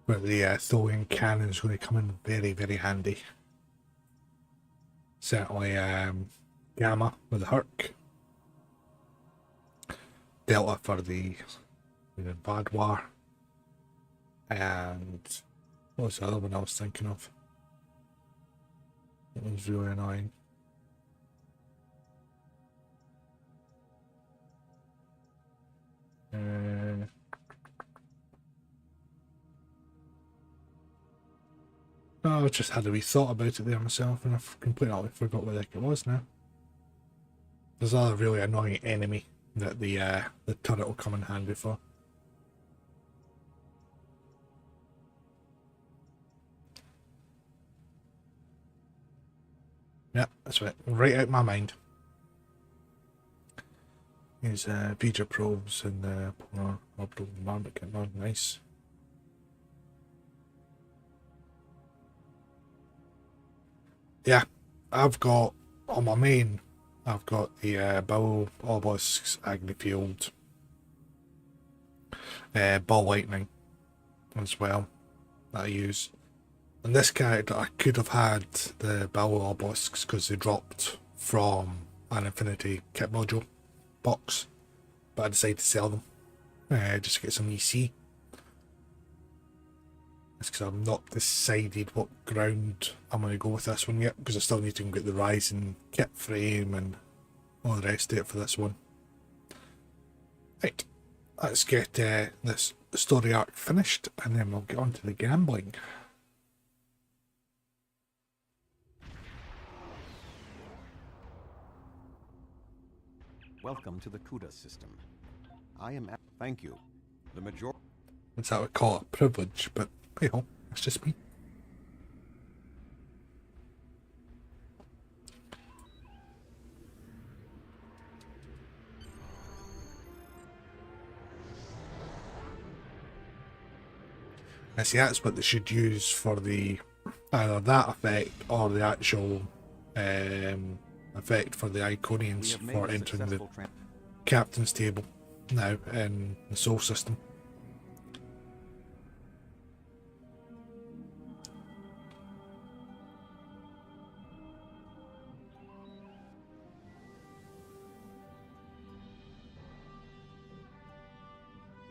where the Tholian cannon is going to come in very, very handy. Certainly Gamma with the Herc, Delta for the Vadwar, and what was the other one I was thinking of? It was really annoying. I just had a wee thought about it there myself, and I've completely forgot what the heck it was now. There's another really annoying enemy that the turret will come in handy for. Yeah, that's right out my mind. These Vija probes and the orbital environment getting on nice. Yeah, I've got on my main, I've got the Bow Obelisks, Agni Field, Ball Lightning as well that I use. And this character, I could have had the Bow Obelisks because they dropped from an Infinity kit module box, but I decided to sell them just to get some EC. That's because I've not decided what ground I'm going to go with this one yet, because I still need to get the Ryzen kit frame and all the rest of it for this one. Right, let's get this story arc finished and then we'll get on to the gambling. Welcome to the CUDA system. Thank you. The majority. That's how I call it a privilege, but hey ho, that's just me. I see that's what they should use for the either that effect or the actual effect for the Iconians for entering the captain's table now in the Sol system.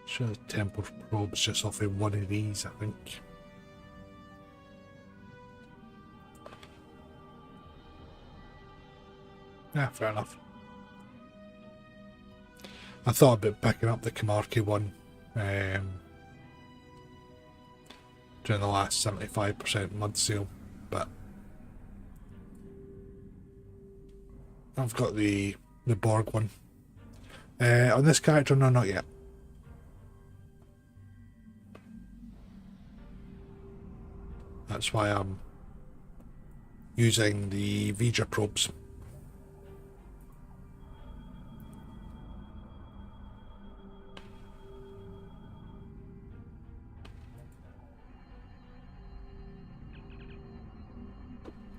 Sure, the Temporal probe's just off of one of these, I think. Yeah, fair enough. I thought about picking up the Kamarki one during the last 75% mud sale, but I've got the Borg one. On this character, no, not yet. That's why I'm using the Vija probes.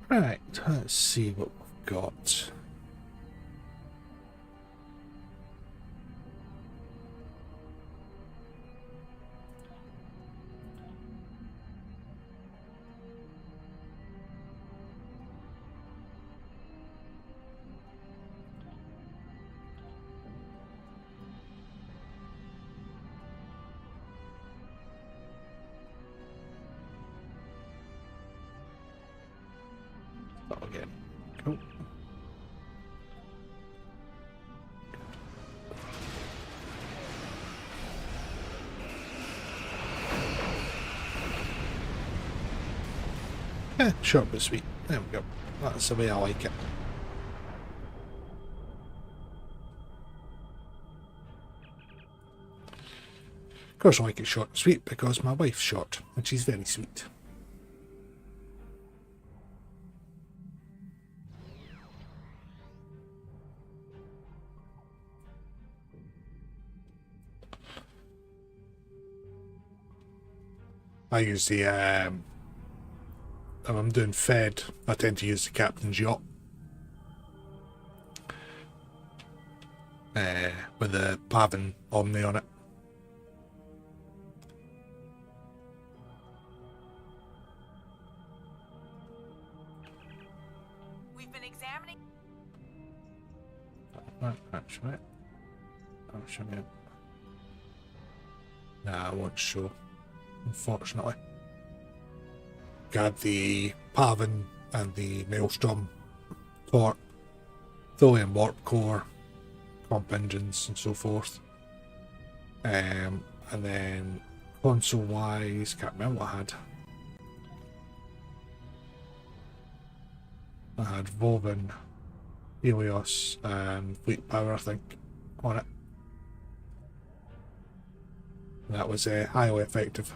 Right, let's see what we've got. Again. Cool. Yeah, short but sweet. There we go. That's the way I like it. Of course I like it short and sweet because my wife's short and she's very sweet. I use the, if I'm doing Fed, I tend to use the Captain's Yacht. With the Pavin Omni on it. We've been examining. That's right. I'll show you. Nah, I won't show. Unfortunately. Got the Pavin and the Maelstrom Torque, Tholian Warp Core, Comp Engines and so forth. And then console wise, can't remember what I had. I had Volvin, Helios and Fleet Power, I think, on it. That was highly effective.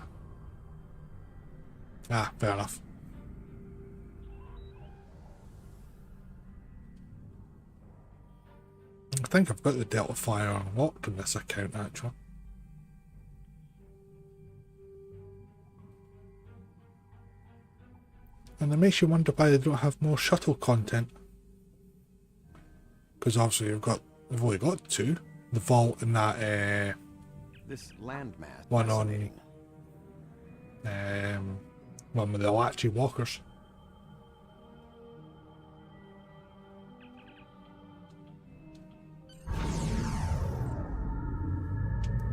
Ah, fair enough. I think I've got the Delta Flyer unlocked on this account actually. And it makes you wonder why they don't have more shuttle content. Because obviously we've only got two. The Vault and that This landmass. one on one with the Apache walkers.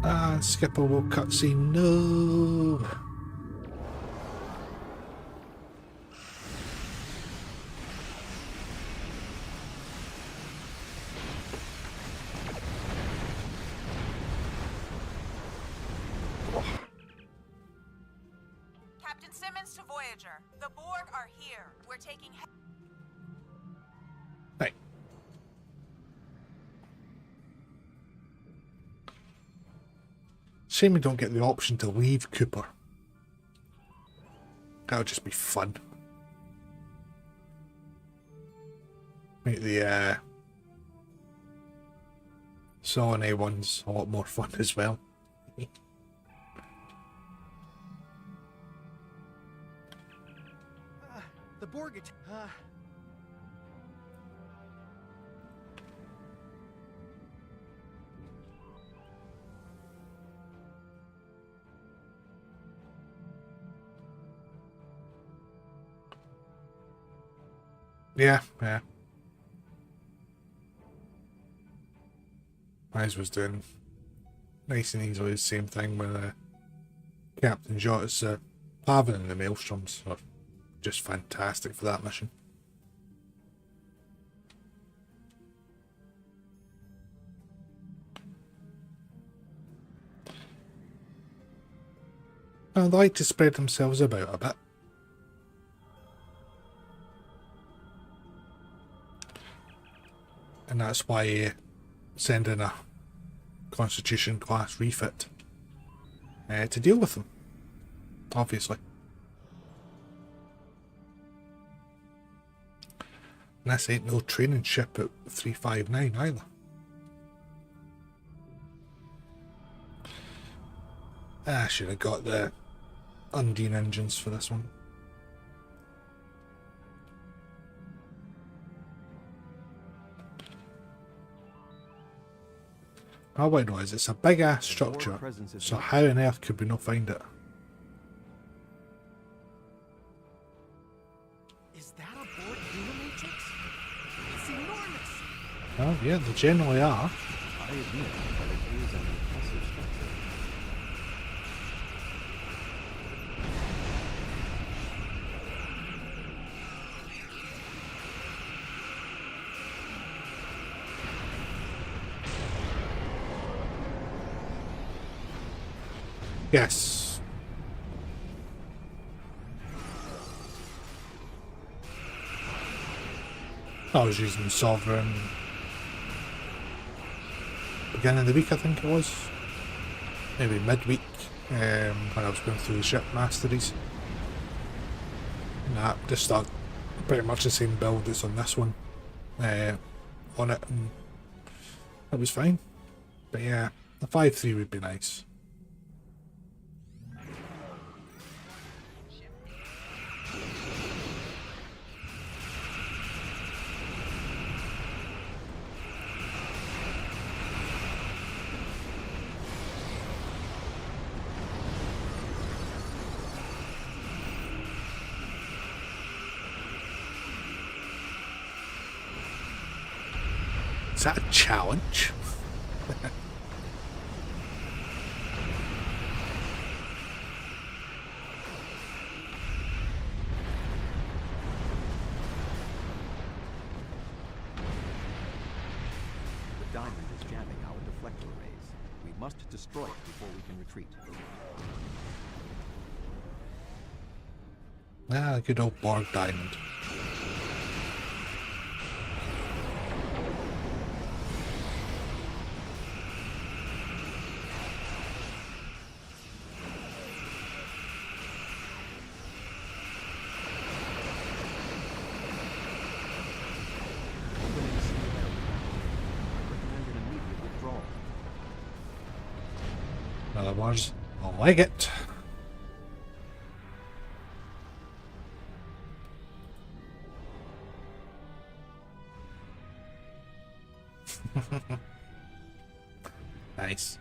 Ah, skippable cutscene, no! Captain Simmons to Voyager. The Borg are here. We're taking... Right. Shame we don't get the option to leave Cooper. That would just be fun. Make the Sawney ones a lot more fun as well. The Borg Yeah. Miles was doing nice and easily the same thing with Captain Jot's Pavin and the Maelstroms are just fantastic for that mission. They like to spread themselves about a bit. And that's why send in a Constitution class refit to deal with them, obviously. And this ain't no training ship at 359 either. I should have got the Undine engines for this one. All I know is it's a big ass structure, so how on earth could we not find it? Is that a Borg Unimatrix? It's enormous! Oh yeah, they generally are. I admit that it is an impressive structure. Yes. I was using Sovereign beginning of the week, I think it was. Maybe midweek, when I was going through the ship masteries. Nah, just pretty much the same build that's on this one on it, and it was fine. But yeah, the 5.3 would be nice. Is that a challenge? The diamond is jamming our deflector arrays. We must destroy it before we can retreat. Ah, good old Borg diamond. Wars. I like it. Nice.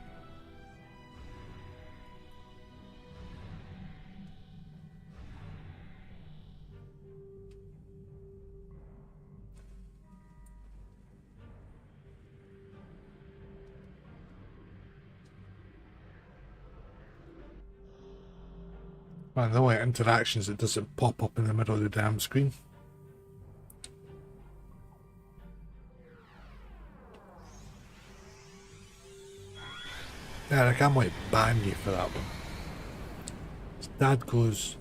Well, the way interactions, it doesn't pop up in the middle of the damn screen. Eric, I might ban you for that one.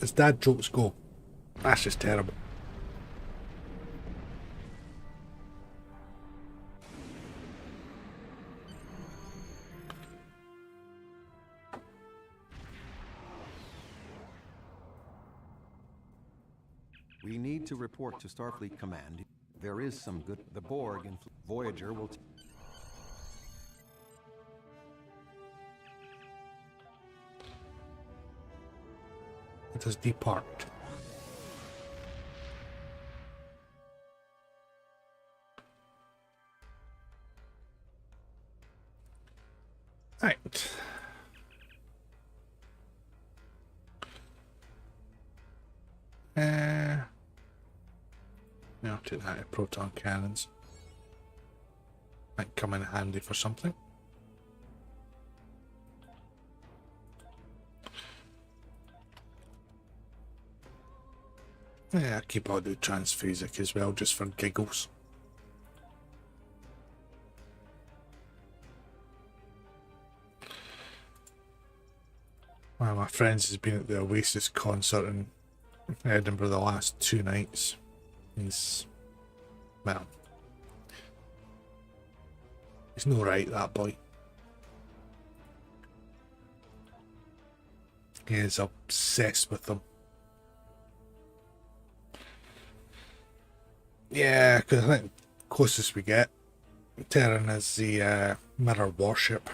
As dad jokes go. That's just terrible. We need to report to Starfleet Command. There is some good... The Borg and Voyager will... It has depart. Right. Now to that proton cannons. Might come in handy for something. Yeah, I keep on doing transphasic as well, just for giggles. One of my friends has been at the Oasis concert in Edinburgh the last 2 nights. He's... well... he's no right, that boy. He is obsessed with them. Yeah, because I think closest we get, Terran is the mirror warship.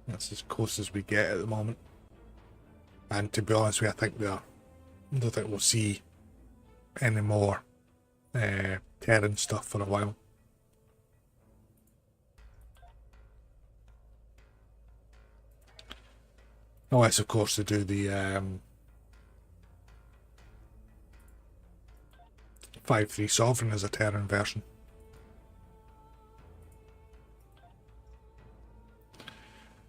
That's as close as we get at the moment. And to be honest with you, I don't think we'll see any more Terran stuff for a while. Unless, of course, they do the 5-3 Sovereign as a Terran version.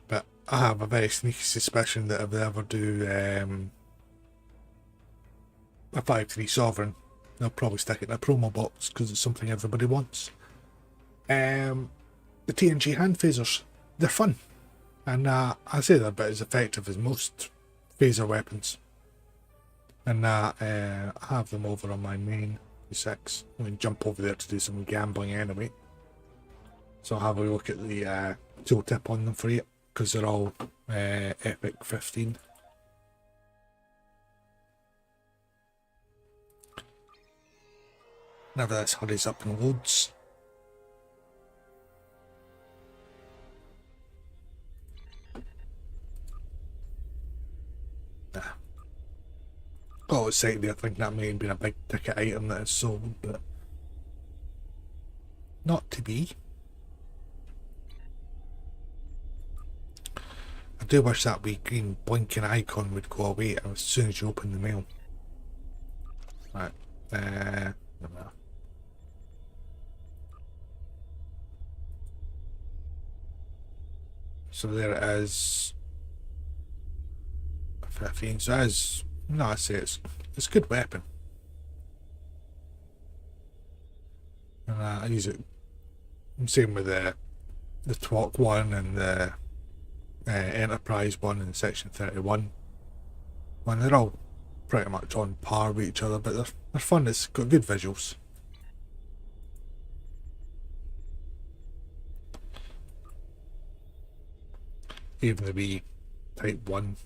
But I have a very sneaky suspicion that if they ever do a 5-3 Sovereign, they'll probably stick it in a promo box because it's something everybody wants. The TNG hand phasers, they're fun. And I say they're about as effective as most phaser weapons. And I have them over on my main 6. I mean, jump over there to do some gambling anyway. So I'll have a look at the tooltip on them for you, because they're all Epic 15. Whenever this hurries up and loads. Oh, it's excited. I think that may have been a big ticket item that is sold, but not to be. I do wish that wee green blinking icon would go away as soon as you open the mail. Right, no. So there it is. 15. So that is, no, I say it's a good weapon. And I use it. Same with the TWOC one and the Enterprise one and Section 31. When they're all pretty much on par with each other, but they're fun. It's got good visuals. Even the wee Type 1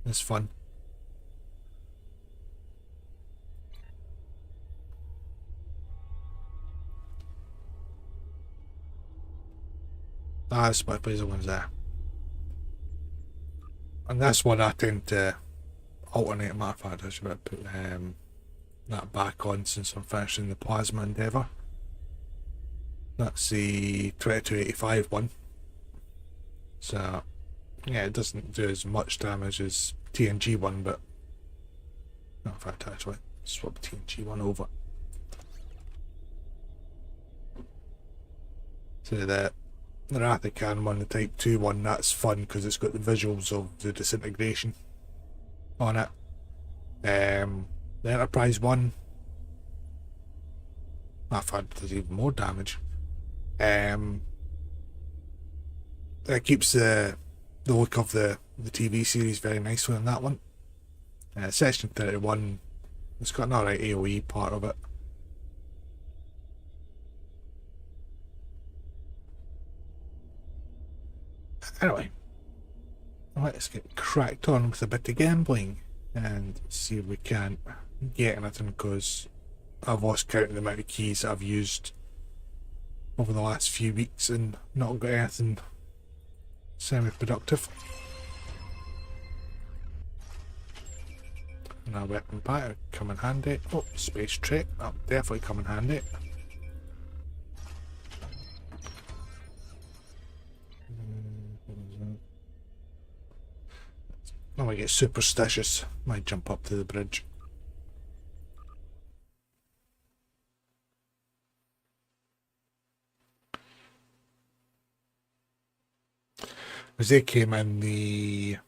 is fun. Ah, the Spy Blazer one's there. And this one I tend to alternate. Matter of fact, I should have put that back on since I'm finishing the Plasma Endeavour. That's the 2285 one. So, yeah, it doesn't do as much damage as TNG one, but... No, in fact, actually, swap TNG one over. So the Rathican one, the Type 2 one, that's fun because it's got the visuals of the disintegration on it. The Enterprise one, in fact, does even more damage. It keeps the look of the TV series very nicely on that one. Section 31, it's got an alright AoE part of it. Anyway, let's get cracked on with a bit of gambling and see if we can get anything, because I've lost count of the amount of keys that I've used over the last few weeks and not got anything semi-productive. Now weapon pack would come in handy. Oh, space tray, that'll definitely come in handy. I might get superstitious, might jump up to the bridge. Because they came in the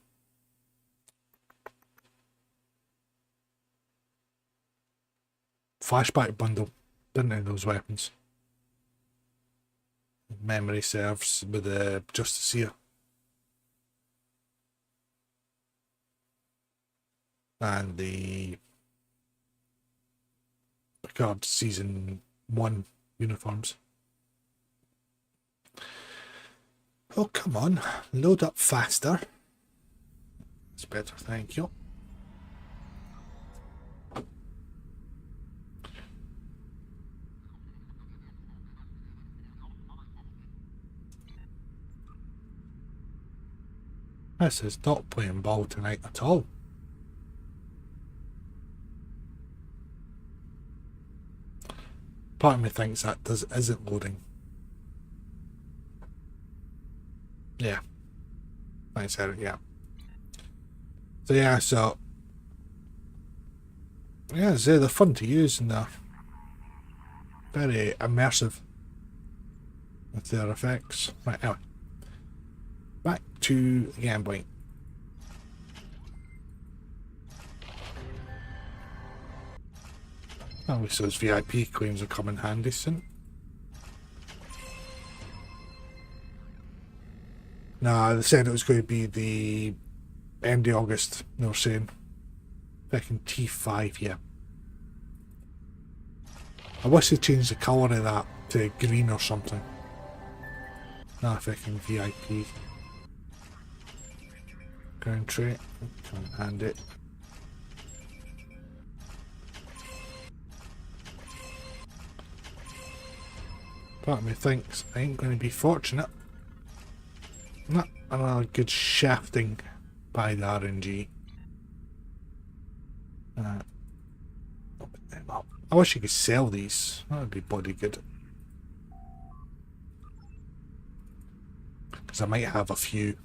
flashback bundle, didn't they, those weapons? Memory serves with the Justiciar. And the Picard Season 1 uniforms. Oh, come on, load up faster. It's better, thank you. This is not playing ball tonight at all. Part of me thinks that isn't loading. Yeah. Thanks, Eric, yeah. So yeah, yeah, they're fun to use and they're very immersive with their effects. Right, anyway. Back to gambling. Oh, so those VIP coins will come in handy soon. Nah, they said it was going to be the end of August, they were saying. Back in T5, yeah. I wish they changed the colour of that to green or something. Nah, fucking VIP. Ground tray, come in handy. Part of me thinks I ain't going to be fortunate. Not another good shafting by the RNG. Open them up. I wish you could sell these. That would be bloody good. Because I might have a few.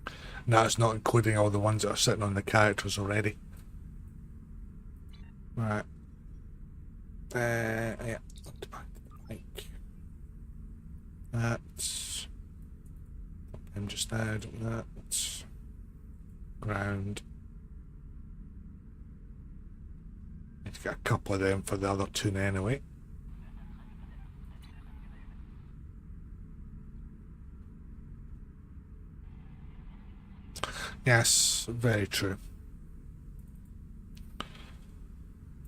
And that's not including all the ones that are sitting on the characters already. Right. Yeah. That's... I'm just adding that. Ground. Need to get a couple of them for the other two anyway. Yes, very true.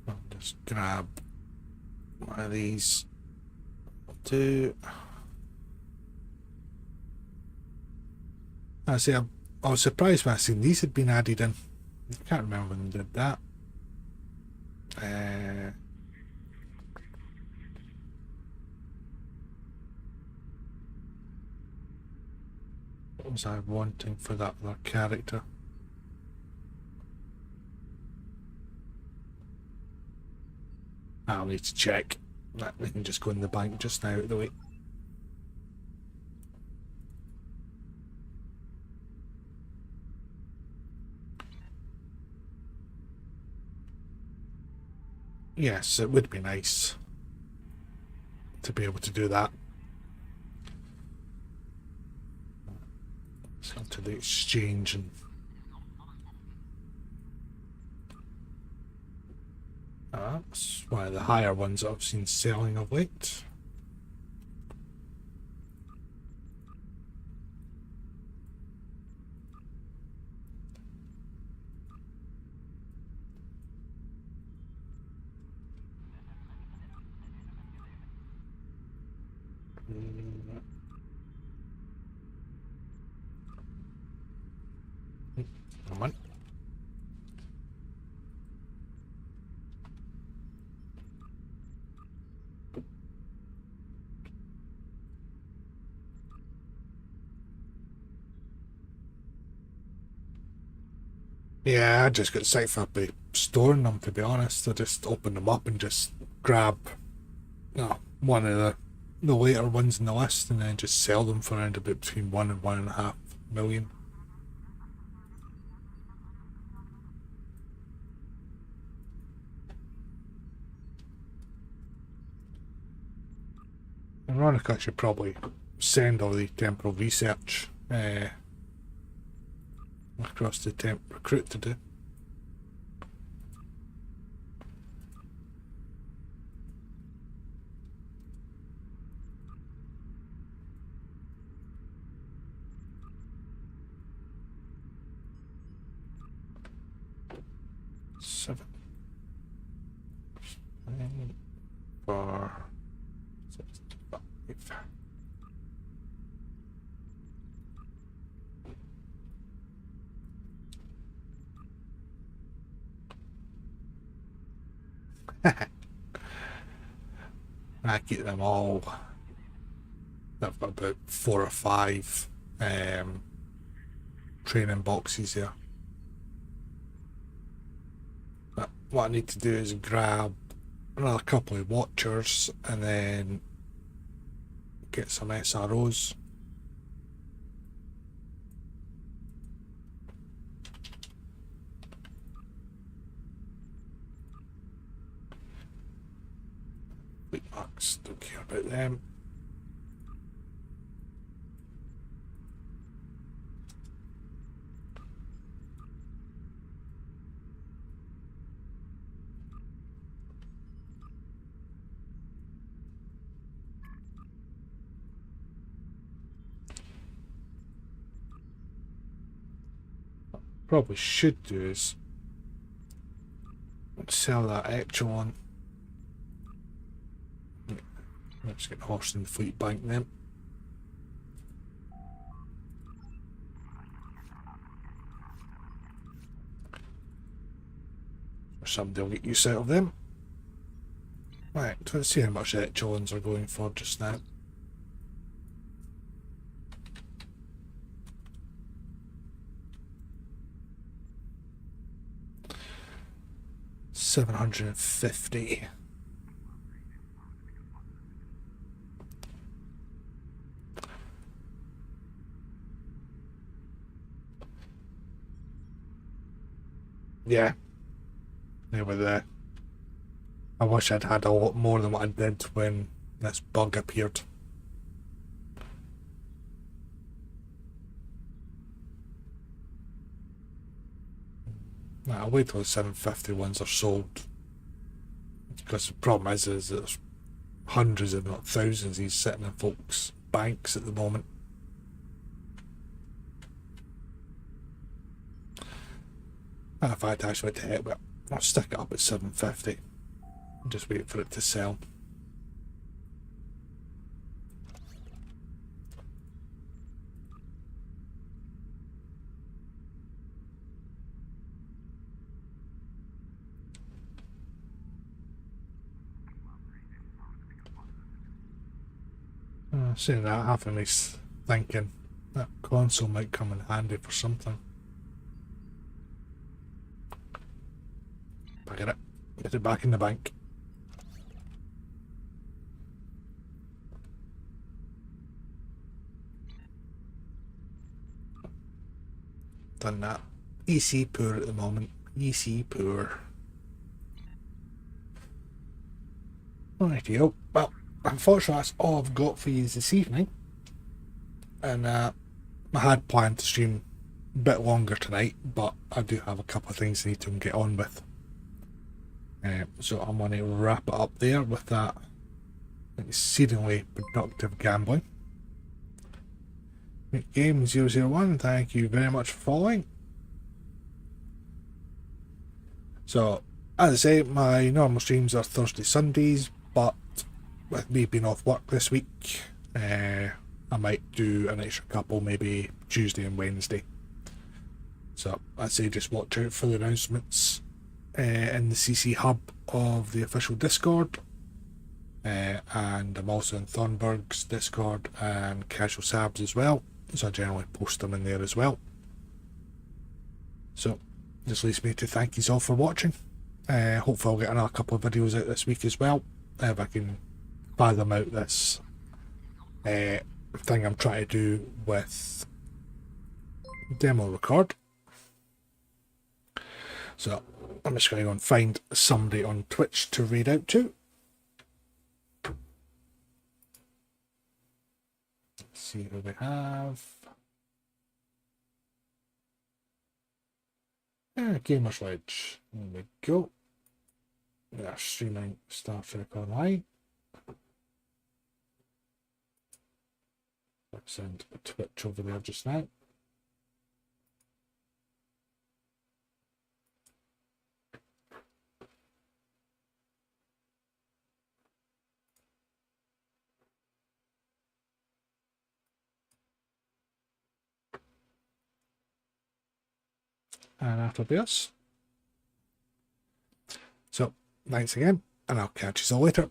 I'll just grab one of these. Two. I was surprised when I seen these had been added in. I can't remember when they did that. What was I wanting for that other character? I'll need to check. We can just go in the bank just now out of the way. Yes, it would be nice to be able to do that. Let's go to the exchange and that's one of the higher ones that I've seen selling of late. Come on. Yeah, I just got sick for storing them, to be honest. I just open them up and just grab one of the later ones in the list and then just sell them for around about between 1 and 1.5 million. Veronica should probably send all the temporal research across to Temp Recruit to do. Seven. 4. 65. I keep them all. I've got about 4 or 5 training boxes here. But what I need to do is grab another couple of watchers and then get some SROs. Fleet marks, don't care about them. Probably should do is sell that echelon. Let's get the horse in the fleet bank then. Or somebody will get use out of them. Right, let's see how much the echelons are going for just now. $750. Yeah, they were there. I wish I'd had a lot more than what I did when this bug appeared. I'll wait till the 750 ones are sold. Because the problem is there's hundreds if not thousands of these sitting in folks' banks at the moment. And if I had actually went to hit it, I'll stick it up at 750 and just wait for it to sell. Saying that, I have a nice thinking That console might come in handy for something. I get it. Get it back in the bank. Done that. EC poor at the moment. EC poor. Rightio. Well, unfortunately that's all I've got for you this evening. And I had planned to stream a bit longer tonight, but I do have a couple of things I need to get on with. So I'm going to wrap it up there with that exceedingly productive gambling. Game 001, thank you very much for following. So, as I say, my normal streams are Thursday, Sundays, but with me being off work this week, I might do an extra couple, maybe Tuesday and Wednesday. So, I'd say just watch out for the announcements in the CC hub of the official Discord. And I'm also in Thornburg's Discord and Casual Sabs as well. So I generally post them in there as well. So, this leaves me to thank you all for watching. Hopefully I'll get another couple of videos out this week as well. If I can fathom out this thing I'm trying to do with demo record. So, I'm just going to go and find somebody on Twitch to read out to. Let's see who we have. Gamers Ledge. There we go. We are streaming Star Trek Online. Let's send a Twitch over there just now. And after this. So, thanks again, and I'll catch you all later.